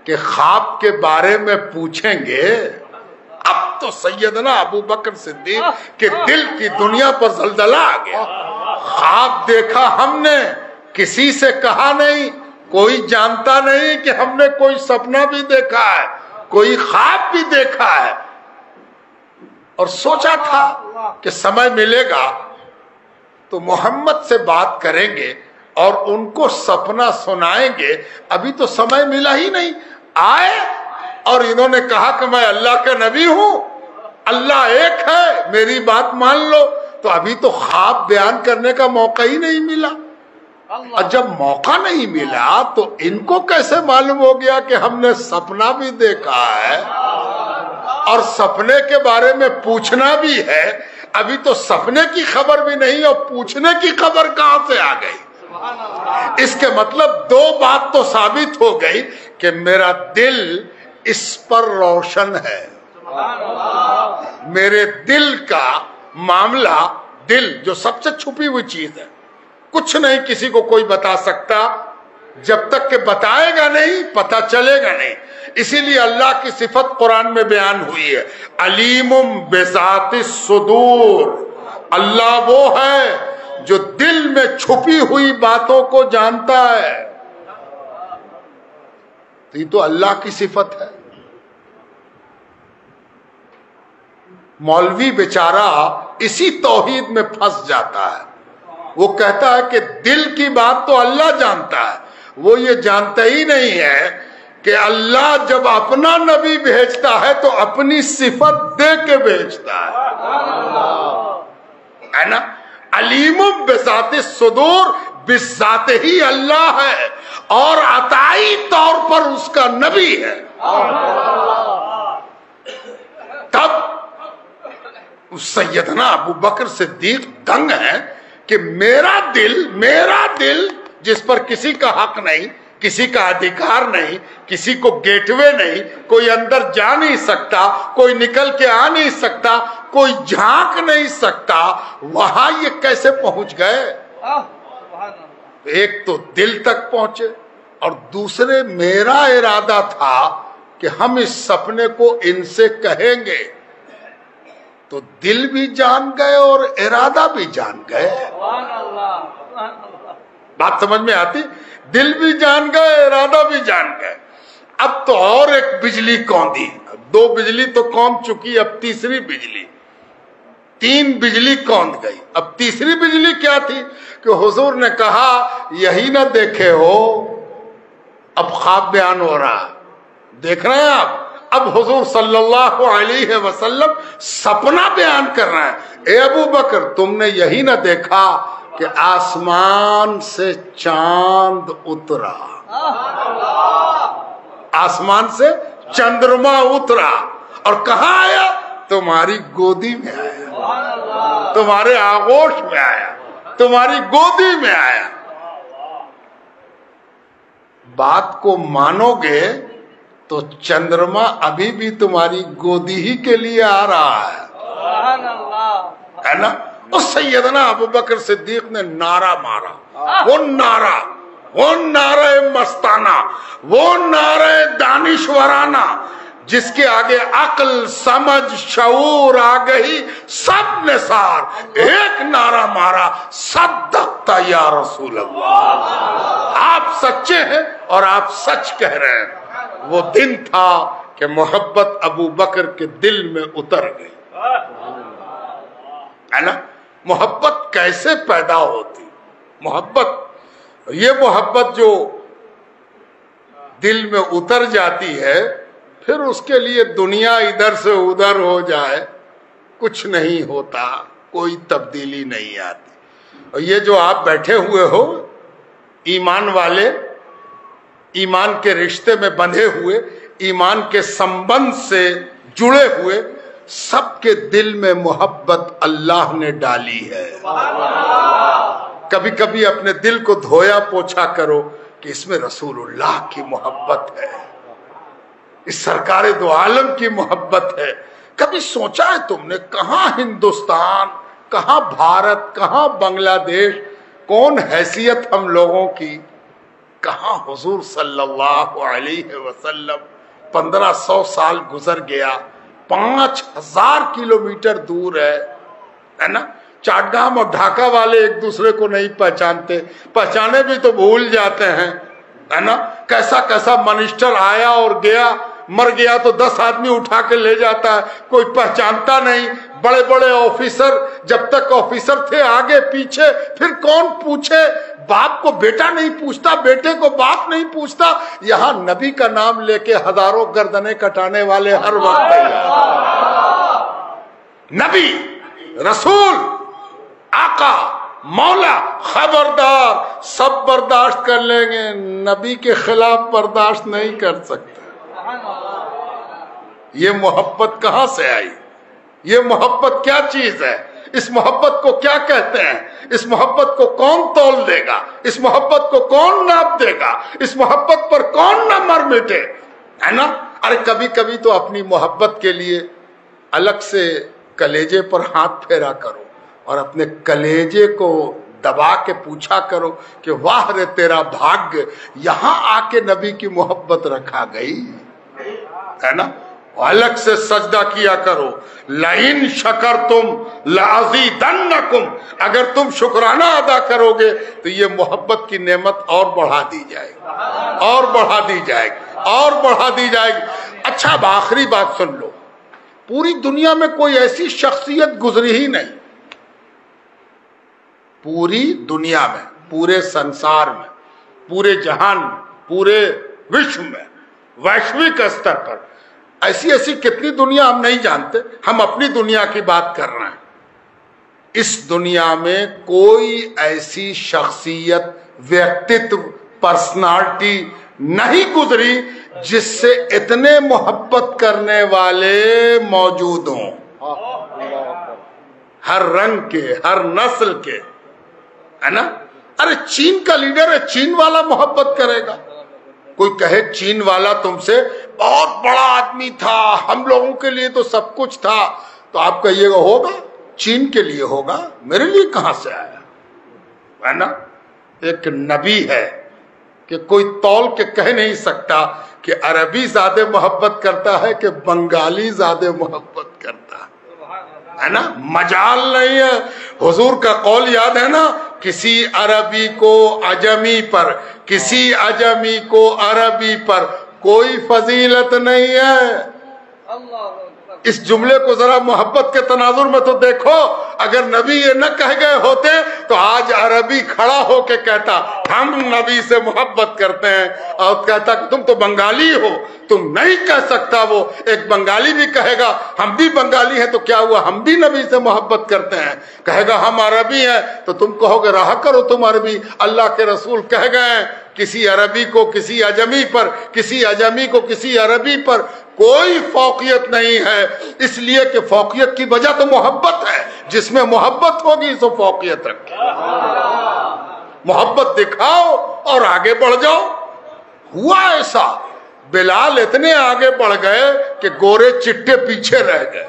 کہ خواب کے بارے میں پوچھیں گے. اب تو سیدنا ابو بکر صدیق کے دل کی دنیا پر زلزلہ آ گیا. خواب دیکھا ہم نے، کسی سے کہا نہیں، کوئی جانتا نہیں کہ ہم نے کوئی سپنا بھی دیکھا ہے، کوئی خواب بھی دیکھا ہے، اور سوچا تھا کہ سمے ملے گا تو محمد سے بات کریں گے اور ان کو سپنا سنائیں گے. ابھی تو سمے ملا ہی نہیں، آئے اور انہوں نے کہا کہ میں اللہ کا نبی ہوں، اللہ ایک ہے، میری بات مان لو. تو ابھی تو خواب بیان کرنے کا موقع ہی نہیں ملا، اور جب موقع نہیں ملا تو ان کو کیسے معلوم ہو گیا کہ ہم نے سپنا بھی دیکھا ہے اور سپنے کے بارے میں پوچھنا بھی ہے؟ ابھی تو سپنے کی خبر بھی نہیں اور پوچھنے کی خبر کہاں سے آ گئی؟ اس کے مطلب دو بات تو ثابت ہو گئی کہ میرا دل اس پر روشن ہے. میرے دل کا معاملہ، دل جو سب سے چھپی ہوئی چیز ہے، کچھ نہیں کسی کو کوئی بتا سکتا، جب تک کہ بتائے گا نہیں پتہ چلے گا نہیں. اسی لیے اللہ کی صفت قرآن میں بیان ہوئی ہے، علیم بذات الصدور. اللہ وہ ہے جو دل میں چھپی ہوئی باتوں کو جانتا ہے. تو یہ تو اللہ کی صفت ہے. مولوی بیچارہ اسی توحید میں پھنس جاتا ہے. وہ کہتا ہے کہ دل کی بات تو اللہ جانتا ہے، وہ یہ جانتا ہی نہیں ہے کہ اللہ جب اپنا نبی بھیجتا ہے تو اپنی صفت دے کے بھیجتا ہے نا. علیم بذات الصدور، بذات ہی اللہ ہے اور عطائی طور پر اس کا نبی ہے. تب سیدنا ابو بکر صدیق دنگ ہے کہ میرا دل جس پر کسی کا حق نہیں، کسی کا ادھیکار نہیں، کسی کو گیٹ وے نہیں، کوئی اندر جا نہیں سکتا، کوئی نکل کے آ نہیں سکتا، کوئی جھانک نہیں سکتا، وہاں یہ کیسے پہنچ گئے؟ ایک تو دل تک پہنچے اور دوسرے میرا ارادہ تھا کہ ہم اس سپنے کو ان سے کہیں گے، تو دل بھی جان گئے اور ارادہ بھی جان گئے۔ بات سمجھ میں آتی؟ دل بھی جان گئے، ارادہ بھی جان گئے۔ اب تو اور ایک بجلی کوندی، 2 بجلی تو کون چکی، اب تیسری بجلی، 3 بجلی کوند گئی۔ اب تیسری بجلی کیا تھی کہ حضور نے کہا یہی نہ دیکھے ہو، اب خواب بیان ہو رہا، دیکھ رہے ہیں آپ؟ اب حضور صلی اللہ علیہ وسلم سپنا بیان کر رہے ہیں، اے ابو بکر تم نے یہی نہ دیکھا کہ آسمان سے چاند اترا، آسمان سے چندرما اترا، اور کہاں آیا؟ تمہاری گودی میں آیا، تمہارے آغوش میں آیا، تمہاری گودی میں آیا۔ بات کو مانو گے تو چندرما ابھی بھی تمہاری گودی ہی کے لیے آ رہا ہے نا؟ اس سیدنا ابو بکر صدیق نے نعرہ مارا، وہ نعرہ مستانہ، وہ نعرہ دانشورانہ جس کے آگے عقل، سمجھ، شعور آ گئی، سب نے سار ایک نعرہ مارا، صدقت یا رسول اللہ، آپ سچے ہیں اور آپ سچ کہہ رہے ہیں۔ وہ دن تھا کہ محبت ابو بکر کے دل میں اتر گئی، ہے نا؟ محبت کیسے پیدا ہوتی؟ محبت، یہ محبت جو دل میں اتر جاتی ہے، پھر اس کے لیے دنیا ادھر سے ادھر ہو جائے کچھ نہیں ہوتا، کوئی تبدیلی نہیں آتی۔ اور یہ جو آپ بیٹھے ہوئے ہو، ایمان والے، ایمان کے رشتے میں بندھے ہوئے، ایمان کے سمبند سے جڑے ہوئے، سب کے دل میں محبت اللہ نے ڈالی ہے۔ کبھی کبھی اپنے دل کو دھویا پوچھا کرو کہ اس میں رسول اللہ کی محبت ہے، اس سرکار دو عالم کی محبت ہے۔ کبھی سوچا ہے تم نے کہاں ہندوستان، کہاں بھارت، کہاں بنگلہ دیش، کون حیثیت ہم لوگوں کی، کہاں حضور صلی اللہ علیہ وسلم؟ 1500 سال گزر گیا، 5000 کلومیٹر دور ہے نا؟ چاٹگام اور ڈھاکہ والے ایک دوسرے کو نہیں پہچانتے، پہچانے بھی تو بھول جاتے ہیں، ہے نا؟ کیسا کیسا منسٹر آیا اور گیا، مر گیا تو 10 آدمی اٹھا کے لے جاتا ہے، کوئی پہچانتا نہیں۔ بڑے بڑے آفیسر جب تک آفیسر تھے آگے پیچھے، پھر کون پوچھے؟ باپ کو بیٹا نہیں پوچھتا، بیٹے کو باپ نہیں پوچھتا۔ یہاں نبی کا نام لے کے ہزاروں گردنیں کٹانے والے ہر وقت تیار۔ نبی، رسول، آقا، مولا، خبردار، سب برداشت کر لیں گے، نبی کے خلاف برداشت نہیں کر سکتے۔ یہ محبت کہاں سے آئی؟ یہ محبت کیا چیز ہے؟ اس محبت کو کیا کہتے ہیں؟ اس محبت کو کون تول دے گا؟ اس محبت کو کون ناپ دے گا؟ اس محبت پر کون نہ مر مٹے، ہے نا؟ ارے کبھی کبھی تو اپنی محبت کے لیے الگ سے کلیجے پر ہاتھ پھیرا کرو اور اپنے کلیجے کو دبا کے پوچھا کرو کہ واہ رے تیرا بھاگیہ، یہاں آ کے نبی کی محبت رکھا گئی، ہے نا؟ الگ سے سجدہ کیا کرو، لئن شکرتم لازیدنکم، اگر تم شکرانہ ادا کرو گے تو یہ محبت کی نعمت اور بڑھا دی جائے گی، اور بڑھا دی جائے گی، اور بڑھا دی جائے گی۔ اچھا اب آخری بات سن لو، پوری دنیا میں کوئی ایسی شخصیت گزری ہی نہیں، پوری دنیا میں، پورے سنسار میں، پورے جہان میں، پورے وشو میں، ویشوک استر پر ایسی ایسی کتنی دنیا ہم نہیں جانتے، ہم اپنی دنیا کی بات کر رہے ہیں۔ اس دنیا میں کوئی ایسی شخصیت، ویکتتو، پرسنالٹی نہیں گزری جس سے اتنے محبت کرنے والے موجود ہوں، ہر رنگ کے، ہر نسل کے، ہے نا؟ ارے چین کا لیڈر ہے، چین والا محبت کرے گا؟ کوئی کہے چین والا تم سے بہت بڑا آدمی تھا، ہم لوگوں کے لیے تو سب کچھ تھا، تو آپ کہیے گا ہوگا، چین کے لیے ہوگا، میرے لیے کہاں سے آیا، ہے نا؟ ایک نبی ہے، کہ کوئی تول کے کہہ نہیں سکتا کہ عربی زیادہ محبت کرتا ہے کہ بنگالی زیادہ محبت کرتا ہے نا. مجال نہیں ہے. حضور کا قول یاد ہے نا, کسی عربی کو عجمی پر, کسی عجمی کو عربی پر کوئی فضیلت نہیں ہے. اس جملے کو ذرا محبت کے تناظر میں تو دیکھو. اگر نبی یہ نہ کہہ گئے ہوتے تو آج عربی کھڑا ہو کے کہتا ہم نبی سے محبت کرتے ہیں, اور کہتا کہ تم تو بنگالی ہو, تم نہیں کہہ سکتا. وہ ایک بنگالی بھی کہے گا ہم بھی بنگالی ہیں, تو کیا ہوا, ہم بھی نبی سے محبت کرتے ہیں. کہے گا ہم عربی ہیں, تو تم کہو گے رہا کرو تم عربی. اللہ کے رسول کہہ گئے ہیں کسی عربی کو کسی عجمی پر, کسی عجمی کو کسی عربی پر کوئی فوقیت نہیں ہے, اس لیے کہ فوقیت کی وجہ تو محبت ہے. جس میں محبت ہوگی تو فوقیت رکھے. محبت دکھاؤ اور آگے بڑھ جاؤ. ہوا ایسا, بلال اتنے آگے بڑھ گئے کہ گورے چٹے پیچھے رہ گئے.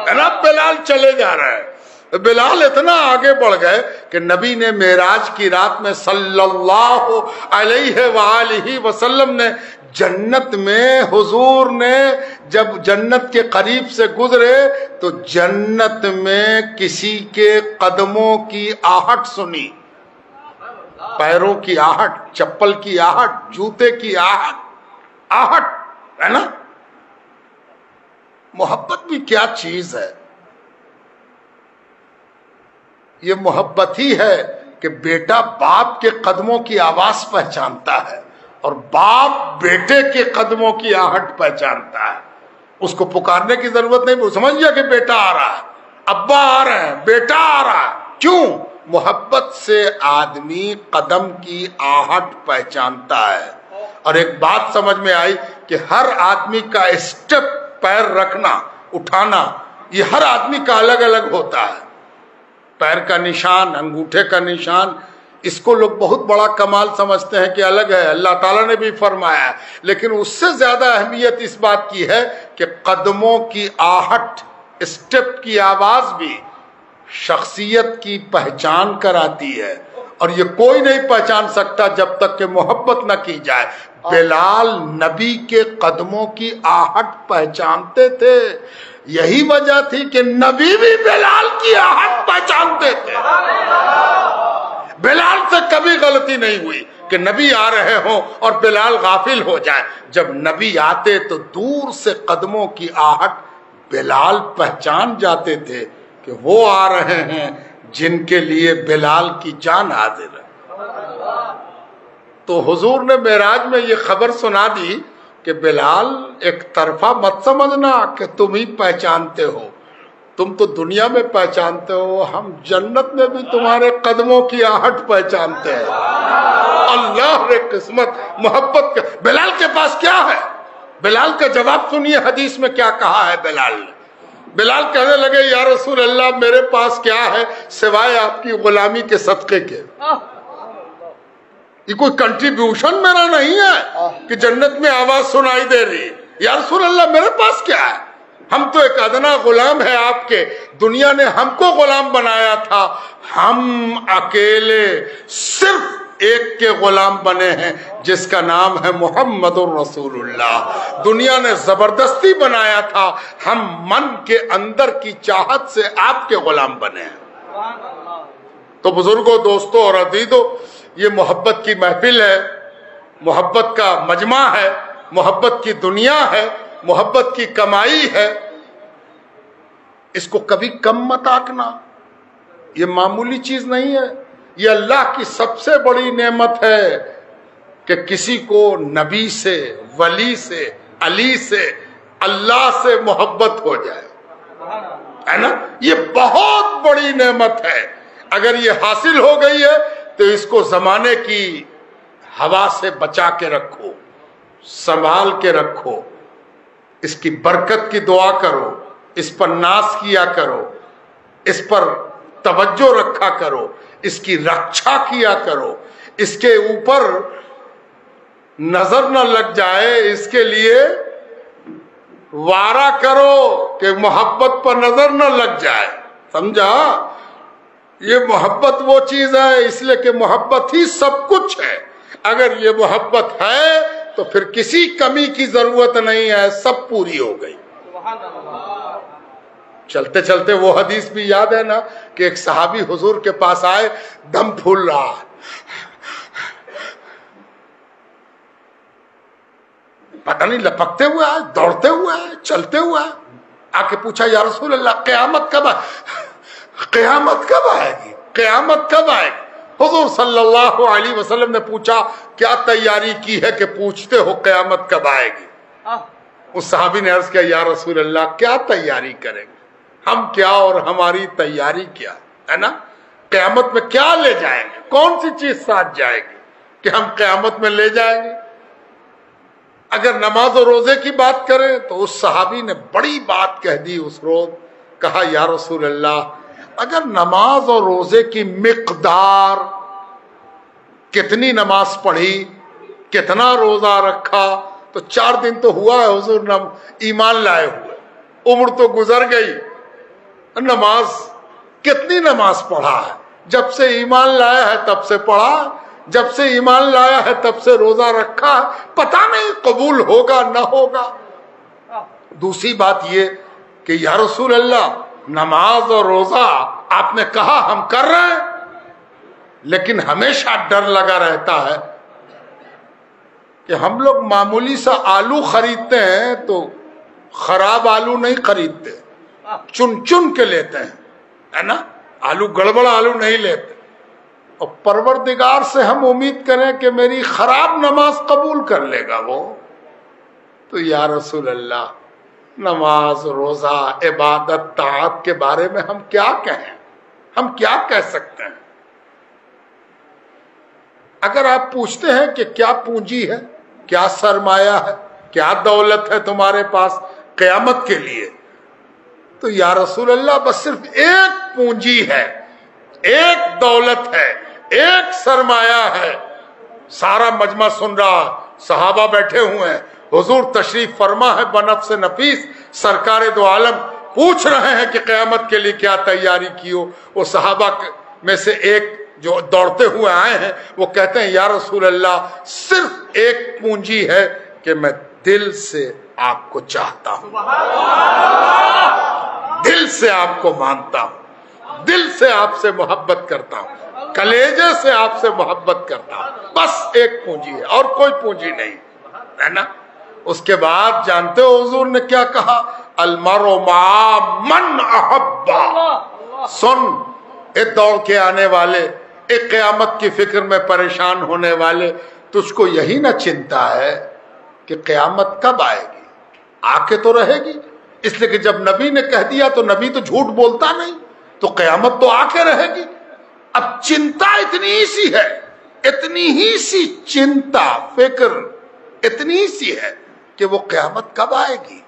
ہے نا, بلال چلے جا رہے ہیں. بلال اتنا آگے بڑھ گئے کہ نبی نے معراج کی رات میں صلی اللہ علیہ وآلہ وسلم نے جنت میں, حضور نے جب جنت کے قریب سے گزرے تو جنت میں کسی کے قدموں کی آہٹ سنی, پیروں کی آہٹ, چپل کی آہٹ, جوتے کی آہٹ ہے نا. محبت بھی کیا چیز ہے. یہ محبت ہی ہے کہ بیٹا باپ کے قدموں کی آواز پہچانتا ہے اور باپ بیٹے کے قدموں کی آہٹ پہچانتا ہے. اس کو پکارنے کی ضرورت نہیں, وہ سمجھ گیا کہ بیٹا آ رہا ہے, ابا آ رہے ہیں, بیٹا آ رہا ہے. کیوں؟ محبت سے آدمی قدم کی آہٹ پہچانتا ہے. اور ایک بات سمجھ میں آئی کہ ہر آدمی کا اسٹیپ, پیر رکھنا, اٹھانا, یہ ہر آدمی کا الگ الگ ہوتا ہے. پیر کا نشان, انگوٹھے کا نشان, اس کو لوگ بہت بڑا کمال سمجھتے ہیں کہ الگ ہے. اللہ تعالیٰ نے بھی فرمایا ہے, لیکن اس سے زیادہ اہمیت اس بات کی ہے کہ قدموں کی آہٹ, اسٹیپ کی آواز بھی شخصیت کی پہچان کراتی ہے. اور یہ کوئی نہیں پہچان سکتا جب تک کہ محبت نہ کی جائے. بلال نبی کے قدموں کی آہٹ پہچانتے تھے. یہی وجہ تھی کہ نبی بھی بلال کی آہٹ پہچانتے تھے. بلال سے کبھی غلطی نہیں ہوئی کہ نبی آ رہے ہوں اور بلال غافل ہو جائے. جب نبی آتے تو دور سے قدموں کی آہٹ بلال پہچان جاتے تھے کہ وہ آ رہے ہیں جن کے لیے بلال کی جان حاضر ہے. تو حضور نے معراج میں یہ خبر سنا دی کہ بلال ایک طرفہ مت سمجھنا کہ تم ہی پہچانتے ہو, تم تو دنیا میں پہچانتے ہو, ہم جنت میں بھی تمہارے قدموں کی آہٹ پہچانتے ہیں. اللہ نے قسمت محبت کا. بلال کے پاس کیا ہے؟ بلال کا جواب سنیے, حدیث میں کیا کہا ہے بلال نے. بلال کہنے لگے یا رسول اللہ میرے پاس کیا ہے سوائے آپ کی غلامی کے صدقے کے. یہ کوئی کنٹریبیوشن میرا نہیں ہے کہ جنت میں آواز سنائی دے رہی. یا رسول اللہ میرے پاس کیا ہے, ہم تو ایک ادنا غلام ہے آپ کے, دنیا نے ہم کو غلام بنایا تھا, ہم اکیلے صرف ایک کے غلام بنے ہیں جس کا نام ہے محمد الرسول اللہ. دنیا نے زبردستی بنایا تھا, ہم من کے اندر کی چاہت سے آپ کے غلام بنے ہیں. تو بزرگوں, دوستوں اور عزیزوں, یہ محبت کی محفل ہے, محبت کا مجمع ہے, محبت کی دنیا ہے, محبت کی کمائی ہے. اس کو کبھی کم مت آنکنا, یہ معمولی چیز نہیں ہے. یہ اللہ کی سب سے بڑی نعمت ہے کہ کسی کو نبی سے, ولی سے, علی سے, اللہ سے محبت ہو جائے, ہے نا. یہ بہت بڑی نعمت ہے. اگر یہ حاصل ہو گئی ہے تو اس کو زمانے کی ہوا سے بچا کے رکھو, سنبھال کے رکھو, اس کی برکت کی دعا کرو, اس پر ناز کیا کرو, اس پر توجہ رکھا کرو, اس کی رکشا کیا کرو, اس کے اوپر نظر نہ لگ جائے اس کے لیے وارہ کرو کہ محبت پر نظر نہ لگ جائے. سمجھا؟ یہ محبت وہ چیز ہے, اس لیے کہ محبت ہی سب کچھ ہے. اگر یہ محبت ہے تو پھر کسی کمی کی ضرورت نہیں ہے، سب پوری ہو گئی۔ چلتے چلتے وہ حدیث بھی یاد ہے نا کہ ایک صحابی حضور کے پاس آئے، دم پھول رہا، پتہ نہیں لپکتے ہوئے آئے، دوڑتے ہوئے آئے، چلتے ہوئے آئے، آ کے پوچھا یا رسول اللہ قیامت کب قیامت کب آئے گی، قیامت کب آئے گی؟ حضور صلی اللہ علیہ وسلم نے پوچھا کیا تیاری کی ہے کہ پوچھتے ہو قیامت کب آئے گی؟ اس صحابی نے عرض کیا یا رسول اللہ کیا تیاری کریں گے ہم، کیا اور ہماری تیاری کیا ہے نا، قیامت میں کیا لے جائیں گے، کون سی چیز ساتھ جائے گی کہ ہم قیامت میں لے جائیں گے؟ اگر نماز و روزے کی بات کریں تو اس صحابی نے بڑی بات کہہ دی اس روز، کہا یا رسول اللہ اگر نماز اور روزے کی مقدار، کتنی نماز پڑھی، کتنا روزہ رکھا، تو 4 دن تو ہوا ہے حضور ایمان لائے ہوئے، عمر تو گزر گئی، نماز کتنی نماز پڑھا ہے، جب سے ایمان لایا ہے تب سے پڑھا، جب سے ایمان لایا ہے تب سے روزہ رکھا ہے، پتہ نہیں قبول ہوگا نہ ہوگا۔ دوسری بات یہ کہ یا رسول اللہ نماز اور روزہ آپ نے کہا ہم کر رہے ہیں، لیکن ہمیشہ ڈر لگا رہتا ہے کہ ہم لوگ معمولی سا آلو خریدتے ہیں تو خراب آلو نہیں خریدتے، چن چن کے لیتے ہیں، ہے نا، آلو گڑبڑ آلو نہیں لیتے، اور پروردگار سے ہم امید کریں کہ میری خراب نماز قبول کر لے گا وہ، تو یا رسول اللہ نماز روزہ عبادت طاعت کے بارے میں ہم کیا کہیں، ہم کیا کہہ سکتے ہیں؟ اگر آپ پوچھتے ہیں کہ کیا پونجی ہے، کیا سرمایہ ہے، کیا دولت ہے تمہارے پاس قیامت کے لیے، تو یا رسول اللہ بس صرف ایک پونجی ہے، ایک دولت ہے، ایک سرمایہ ہے۔ سارا مجمع سن رہا، صحابہ بیٹھے ہوئے ہیں، حضور تشریف فرما ہے بنفس نفیس، سرکار دو عالم پوچھ رہے ہیں کہ قیامت کے لیے کیا تیاری کی ہو۔ وہ صحابہ میں سے ایک جو دوڑتے ہوئے آئے ہیں وہ کہتے ہیں یا رسول اللہ صرف ایک پونجی ہے کہ میں دل سے آپ کو چاہتا ہوں، دل سے آپ کو مانتا ہوں، دل سے آپ سے محبت کرتا ہوں، کلیجے سے آپ سے محبت کرتا ہوں، بس ایک پونجی ہے اور کوئی پونجی نہیں ہے نا۔ اس کے بعد جانتے ہو حضور نے کیا کہا؟ المرء مع من احبا۔ سن اے دوڑ کے آنے والے، ایک قیامت کی فکر میں پریشان ہونے والے، تجھ کو یہی نہ چنتا ہے کہ قیامت کب آئے گی؟ آ کے تو رہے گی، اس لیے کہ جب نبی نے کہہ دیا تو نبی تو جھوٹ بولتا نہیں، تو قیامت تو آ کے رہے گی۔ اب چنتا اتنی ہی سی ہے، اتنی ہی سی چنتا فکر اتنی سی ہے کہ وہ قیامت کب آئے گی۔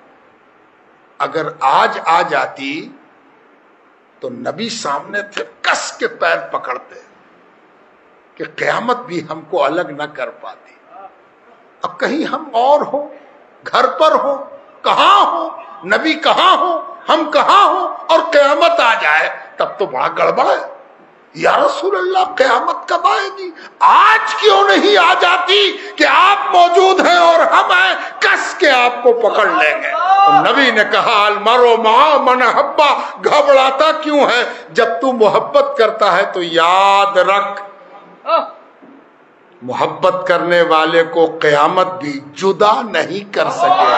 اگر آج آ جاتی تو نبی سامنے تھے، کس کے پیر پکڑتے کہ قیامت بھی ہم کو الگ نہ کر پاتی۔ اب کہیں ہم اور ہو، گھر پر ہو، کہاں ہو، نبی کہاں ہو، ہم کہاں ہو، اور قیامت آ جائے تب تو بڑا گڑبڑ ہے۔ یا رسول اللہ قیامت کب آئے گی؟ آج کیوں نہیں آ جاتی کہ آپ موجود ہیں اور ہم ہیں، کس کے آپ کو پکڑ لیں گے۔ نبی نے کہا المرء مع من احب، گھبراتا کیوں ہے؟ جب تو محبت کرتا ہے تو یاد رکھ محبت کرنے والے کو قیامت بھی جدا نہیں کر سکے۔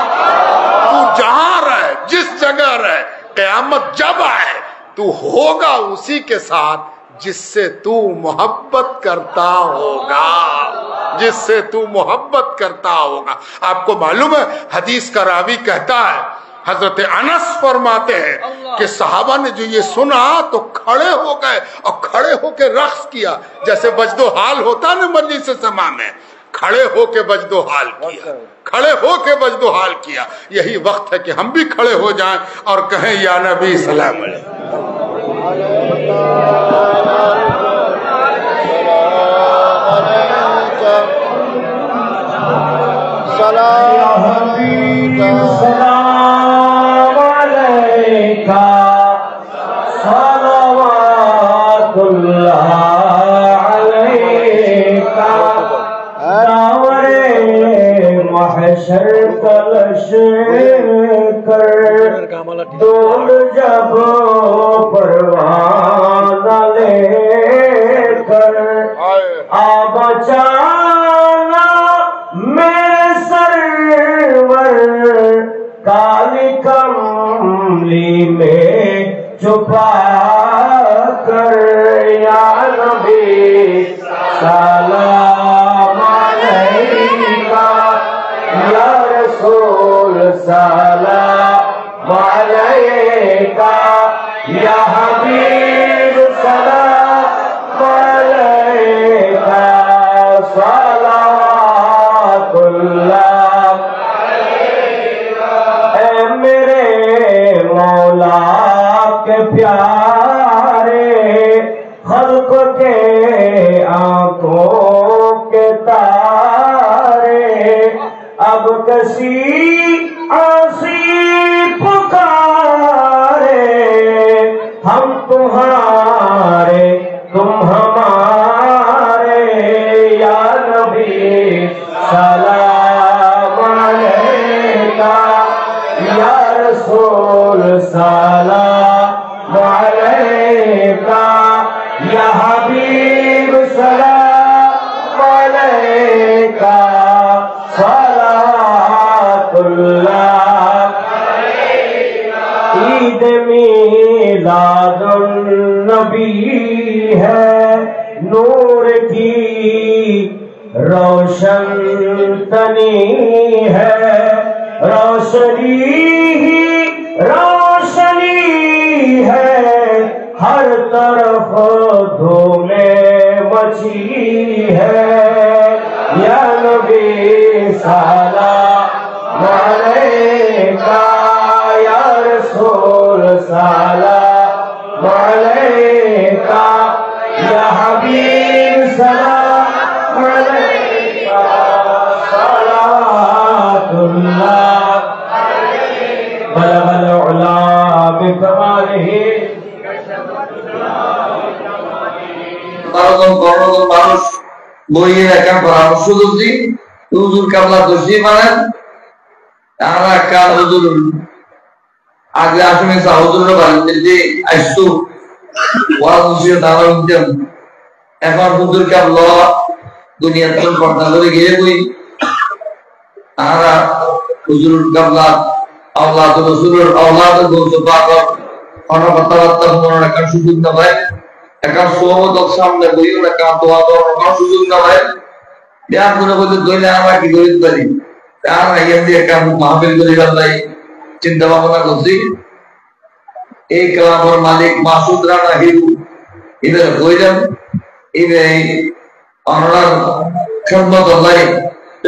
تو جہاں رہے، جس جگہ رہے، قیامت جب آئے تو ہوگا اسی کے ساتھ جس سے تو محبت کرتا ہوگا، جس سے تو محبت کرتا ہوگا۔ آپ کو معلوم ہے حدیث کا راوی کہتا ہے، حضرت انس فرماتے ہیں کہ صحابہ نے جو یہ سنا تو کھڑے ہو گئے اور کھڑے ہو کے رقص کیا، جیسے وجد و حال ہوتا نا مجلس سما میں، کھڑے ہو کے وجد و حال کیا، کھڑے ہو کے وجد و حال کیا۔ یہی وقت ہے کہ ہم بھی کھڑے ہو جائیں اور کہیں یا نبی سلام علیکم۔ محشر کلش کر ڈول جب پروانہ لے کر آ بچانا میرے سرور کالی کملی میں چھپا کر یا نبی سلام علیکہ یا رسول سلام علیکہ یا حبیب سلام علیکہ صلوات اللہ اے میرے مولا کے پیارے خلق کے آنکھوں کے تارے اب کسی عاصی پکارے ہم تمہارے تم ہمارے یا نبی سلام علیکہ یا رسول سلام علیکہ یا حبیب سلام علیکہ صلوات اللہ عید میلاد النبی ہے نور کی روشن تنی ہے روشنی ہی روشنی ہے ہر طرف دھومے مچی ہے یا نبی سلام علیکہ یا رسول سلام علیکہ یا حبیب سلام علیکہ صلوات اللہ بلغ العلا بکمالہ মানুষ বইয়ে রাখার পরামর্শ দিচ্ছি হুজুর কাবলা দোষী মানেন তারা কাল হুজুর আগে আসলে হুজুরের বাড়িতে যে আসতো ওয়াজ ছিল তারা উঠতেন এখন হুজুর কাবলা দুনিয়ার কোন পর্দা করে গিয়ে বই তারা হুজুর কাবলা আওলাদ রসুলের আওলাদ গৌস পাক কথাবার্তা মনে রাখার সুযোগ না পায় এখন সোহবত সামনে বইও না কান দোয়া দেওয়ার সুযোগ না হয় দেয়ার মনে বলতে দইলে আমরা কি করিতে পারি তার আগে দিয়ে কাম মাহফিল করে আল্লাহ চিন্তা ভাবনা করছি এই কালামের মালিক মাসুদ রানা হিরু এদের বইলাম এই অনলার খেদমত আল্লাহ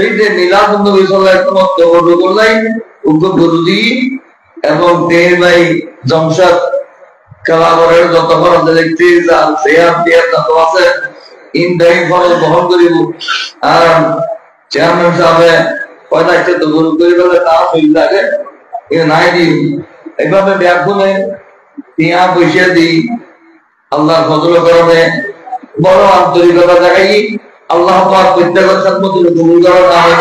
এই যে মিলাদ নবী সাল্লাল্লাহু আলাইহি ওয়াসাল্লাম তওয়াজ্জু করলাই উগ্র গুরুজি এবং তের ভাই জমশাদ কালামরের যত ফরজ দেখতে যান সিয়াম দিয়া যত আছে ইন দাই ফরজ বহন করিব আর চেয়ারম্যান সাহেব পয়দা একটা তো গুরু করি বলে তা হই লাগে এ নাই দি এইভাবে ব্যাকুলে তিয়া বসে দি আল্লাহর ফজল করবে বড় আন্তরিকতা দেখাই আল্লাহ পাক প্রত্যেকের খেদমতের কবুল করেন আমিন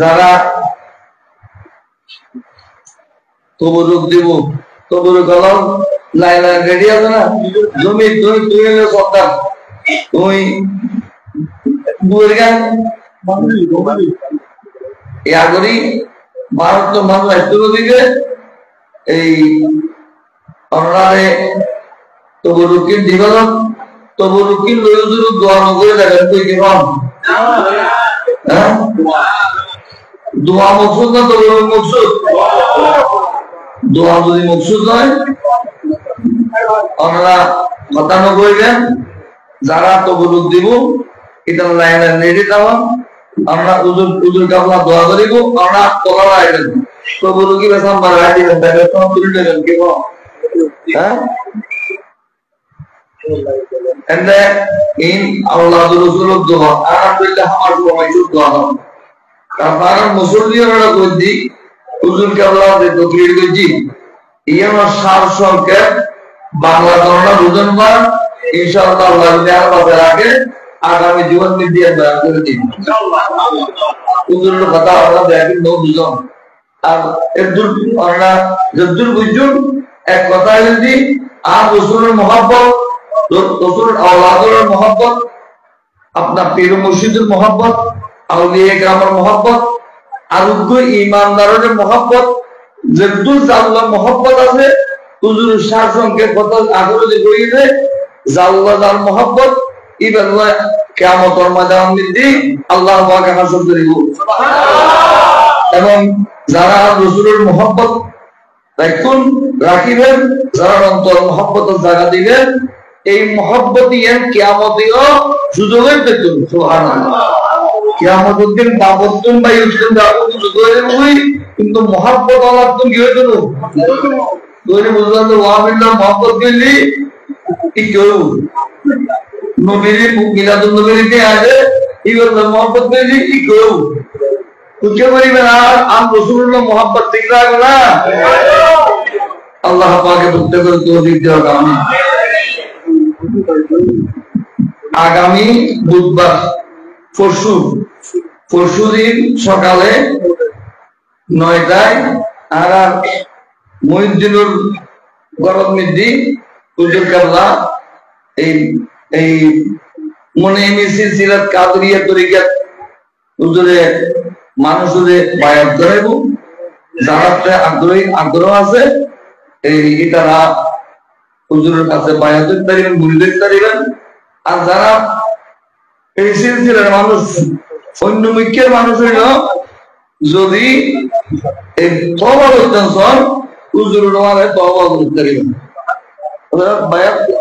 যারা তবরুক দিব তবরুক আলাম লাইলা রেডি আছে না জমি তুই তুই এলে সরকার তুই বুয়ের গান এই আগরি ভারত তো মানুষ আসতে দিকে এই অনারে তবু রুকিন দিবালন তবু রুকিন লই হুজুর দোয়া নগরে দেখেন কই কি হন হ্যাঁ দোয়া মকসুদ না তবু মকসুদ দোয়া যদি মকসুদ হয় আমরা কথা নগরেন যারা তবরুক দিব এটা লাইনে নেড়ে দেওয়া আমরা উজুর কাপলা দোয়া করিব আমরা তোলা লাইন তবরুকি বেসাম বাড়াই দিবেন তাহলে তো তুলে দেবেন কি হ্যাঁ এন্ড ইন আল্লাহ রাসূলুল্লাহ দোয়া আলহামদুলিল্লাহ আমার দোয়া দোয়া কারণ মুসলিমরা কইদি উজুর কাপলা দে তো ক্লিয়ার কইছি ইয়ার সার সংকেত বাংলা ধরনা বুঝন বা ইনশাআল্লাহ আল্লাহ যদি আর বাঁচে রাখে আগামী জীবন দিয়ে বয়ান করে দিন উজুর কথা আমরা দেখি নো বুঝন আর একদুর আমরা যদ্দুর বুঝুন এক কথা যদি আর রাসূলের মহব্বত রাসূলের আওলাদের মহব্বত আপনার পীর মুর্শিদের মহব্বত আউলিয়া কেরামের মহব্বত আর উগ্র ঈমানদারের মহব্বত যদ্দুর আল্লাহ মহব্বত আছে হুজুরের সার সংকেত কত আগ্রহ দিয়ে কইলে জাল্লাহ জাল মহব্বত ইবাল্লাহ কিয়ামতের ময়দানে দি আল্লাহ পাকে হাসর করিব এবং যারা রাসূলের মহব্বত রাখিবেন যারা অন্তর মহব্বতের জায়গা দিবেন এই মহব্বতীয় কিয়ামতেও সুযোগের পেতেন সুবহানাল্লাহ কিয়ামতের দিন বাবতুন বা ইউসুন দাও সুযোগের হই কিন্তু মহব্বত আল্লাহ তো কি হইতো দোরে বুঝলাম তো ওয়াবিল্লাহ মহব্বত দিলি কি কেউ নবীর মিলাদুন নবীতে আছে ইবল্লাহ মহব্বত দিলি কি কেউ তুকে বলিবেন আর আম রাসূলুল্লাহ মহব্বত ঠিক রাখো না আল্লাহ পাকে বুঝতে করে তৌফিক দাও আমিন আগামী বুধবার পরশু দিন সকালে 9টায় আর মহিউদ্দিনুর গরব মিদ্দি হুজুর কাবলা এই মনে মিছিল সিরাত কাদরিয়া তরিকাত হুজুরে মানুষরে বায়াত করাইব যারা আগ্রহ আছে এই তারা হুজুরের কাছে বায়াত করতে পারিবেন মুরিদ হতে পারিবেন আর যারা এই সিলসিলার মানুষ অন্য মুখ্যের মানুষ হইল যদি এই তওবা করতেন হুজুরের নামে তওবা করতে পারিবেন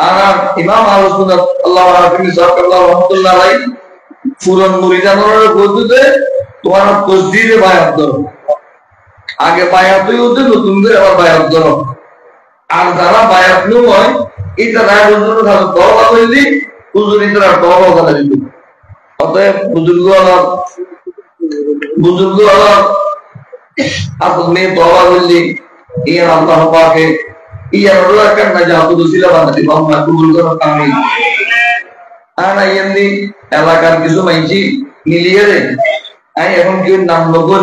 আর ইমাম আহলে সুন্নাত আল্লাহু হাফিজ সাল্লাল্লাহু রাহমাতুল্লাহ আলাইহি পুরান মুরিদানরা বলতে তোমার তসদিদে বায়াত করো আগে বায়াতই হতো নতুন করে আবার বায়াত করো আর যারা বায়াত নয় এটা রায় হুজুর কাছে তওবা করলি হুজুর ইতরা তওবা করে দিল অতএব বুজুর্গ আপনি তওবা করলি ইয়া আল্লাহ পাকে ইয়া রুয়া কান নাজাতু দুসিলা বানাতি বাবা কবুল করো আমিন আনা ইয়ান্দি এলাকার কিছু মাইজি মিলিয়ে রে আই এখন কি নাম লগর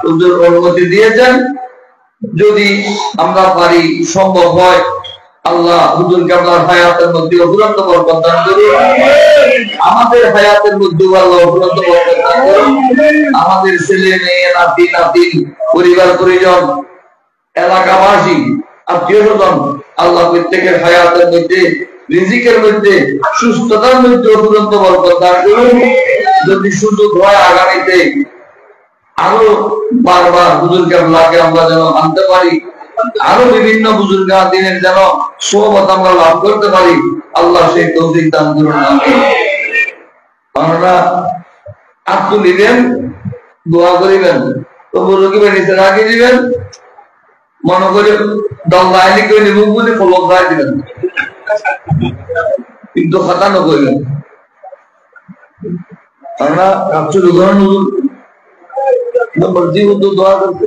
হুজুর অনুমতি দিয়েছেন যদি আমরা পারি সম্ভব হয় আল্লাহ হুজুর কেবলার হায়াতের মধ্যে অফুরন্ত বরকত দান করুন আমাদের হায়াতের মধ্যে আল্লাহ অফুরন্ত বরকত দান করুন আমাদের ছেলে মেয়ে নাতি নাতিন পরিবার পরিজন এলাকাবাসী আত্মীয়স্বজন আল্লাহ প্রত্যেকের হায়াতের মধ্যে রিজিকের মধ্যে সুস্থতার মধ্যে অফুরন্ত বরকত দান করুন যদি সুযোগ হয় আগামীতে আরো বারবার হুজুর কেবলাকে আমরা যেন আনতে পারি আরো বিভিন্ন বুজুর্গ দিনের যেন সোহবত আমরা লাভ করতে পারি আল্লাহ সেই তৌফিক দান করুন আমিন আমরা আপনি দিবেন দোয়া করিবেন তো বুজুর্গকে নিচে রাখি দিবেন মনে করে দল লাইনি করে নিব বলে ফলক গায় দিবেন কিন্তু কথা না কইবেন আমরা কাপচুর উদাহরণ নম্বর জি উদ্দু দোয়া করতে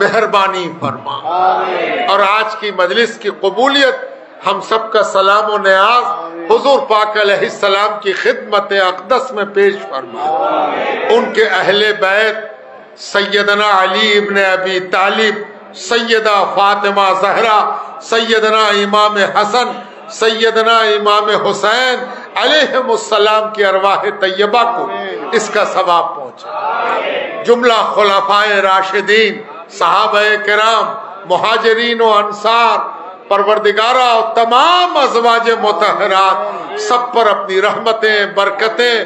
مہربانی فرما. اور آج کی مجلس کی قبولیت ہم سب کا سلام و نیاز حضور پاک علیہ السلام کی خدمت اقدس میں پیش فرما. ان کے اہل بیت سیدنا علی ابن ابی طالب، سیدہ فاطمہ زہرا، سیدنا امام حسن، سیدنا امام حسین علیہم السلام کی ارواح طیبہ کو اس کا ثواب پہنچے. جملہ خلفائے راشدین، صحابہ کرام، مہاجرین و انصار، پروردگارہ اور تمام ازواج مطہرات سب پر اپنی رحمتیں برکتیں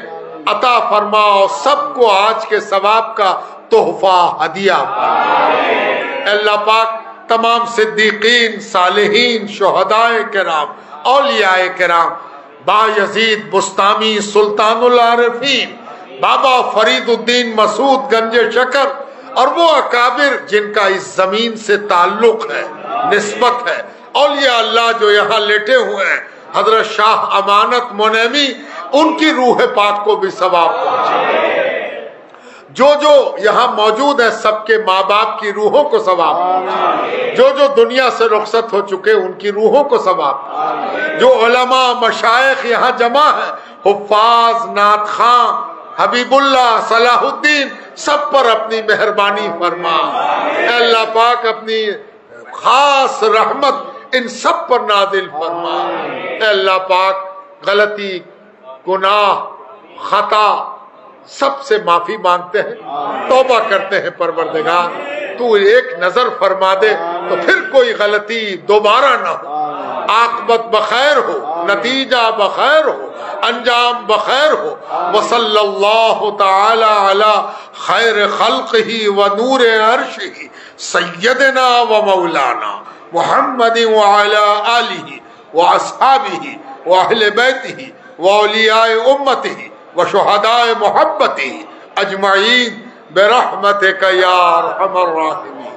عطا فرما اور سب کو آج کے ثواب کا تحفہ ہدیہ فرما. اللہ پاک تمام صدیقین، صالحین، شہداء کرام، اولیاء کرام، با یزید بستامی سلطان العارفین، بابا فرید الدین مسعود گنج شکر اور وہ اکابر جن کا اس زمین سے تعلق ہے، نسبت ہے، اولیاء اللہ جو یہاں لیٹے ہوئے ہیں، حضرت شاہ امانت منیمی، ان کی روح پاک کو بھی ثواب پہنچے. جو جو یہاں موجود ہیں سب کے ماں باپ کی روحوں کو ثواب پہنچے. جو دنیا سے رخصت ہو چکے ان کی روحوں کو ثواب پہنچے. جو علماء مشائخ یہاں جمع ہیں، حفاظ، نعت خواں، حبیب اللہ، صلاح الدین، سب پر اپنی مہربانی فرما. اے اللہ پاک اپنی خاص رحمت ان سب پر نازل فرما. اے اللہ پاک غلطی، گناہ، خطا سب سے معافی مانگتے ہیں، توبہ کرتے ہیں. پروردگار تو ایک نظر فرما دے تو پھر کوئی غلطی دوبارہ نہ ہو، عاقبت بخیر ہو، نتیجہ بخیر ہو، انجام بخیر ہو. وصلی اللہ تعالی علی خیر خلقہ و نور عرشہ سیدنا و مولانا محمد وعلی آلہ واصحابہ واہل بیتہ واولیاء امتہ وشہداء محبتہ اجمعین برحمتک یا ارحم الراحمین.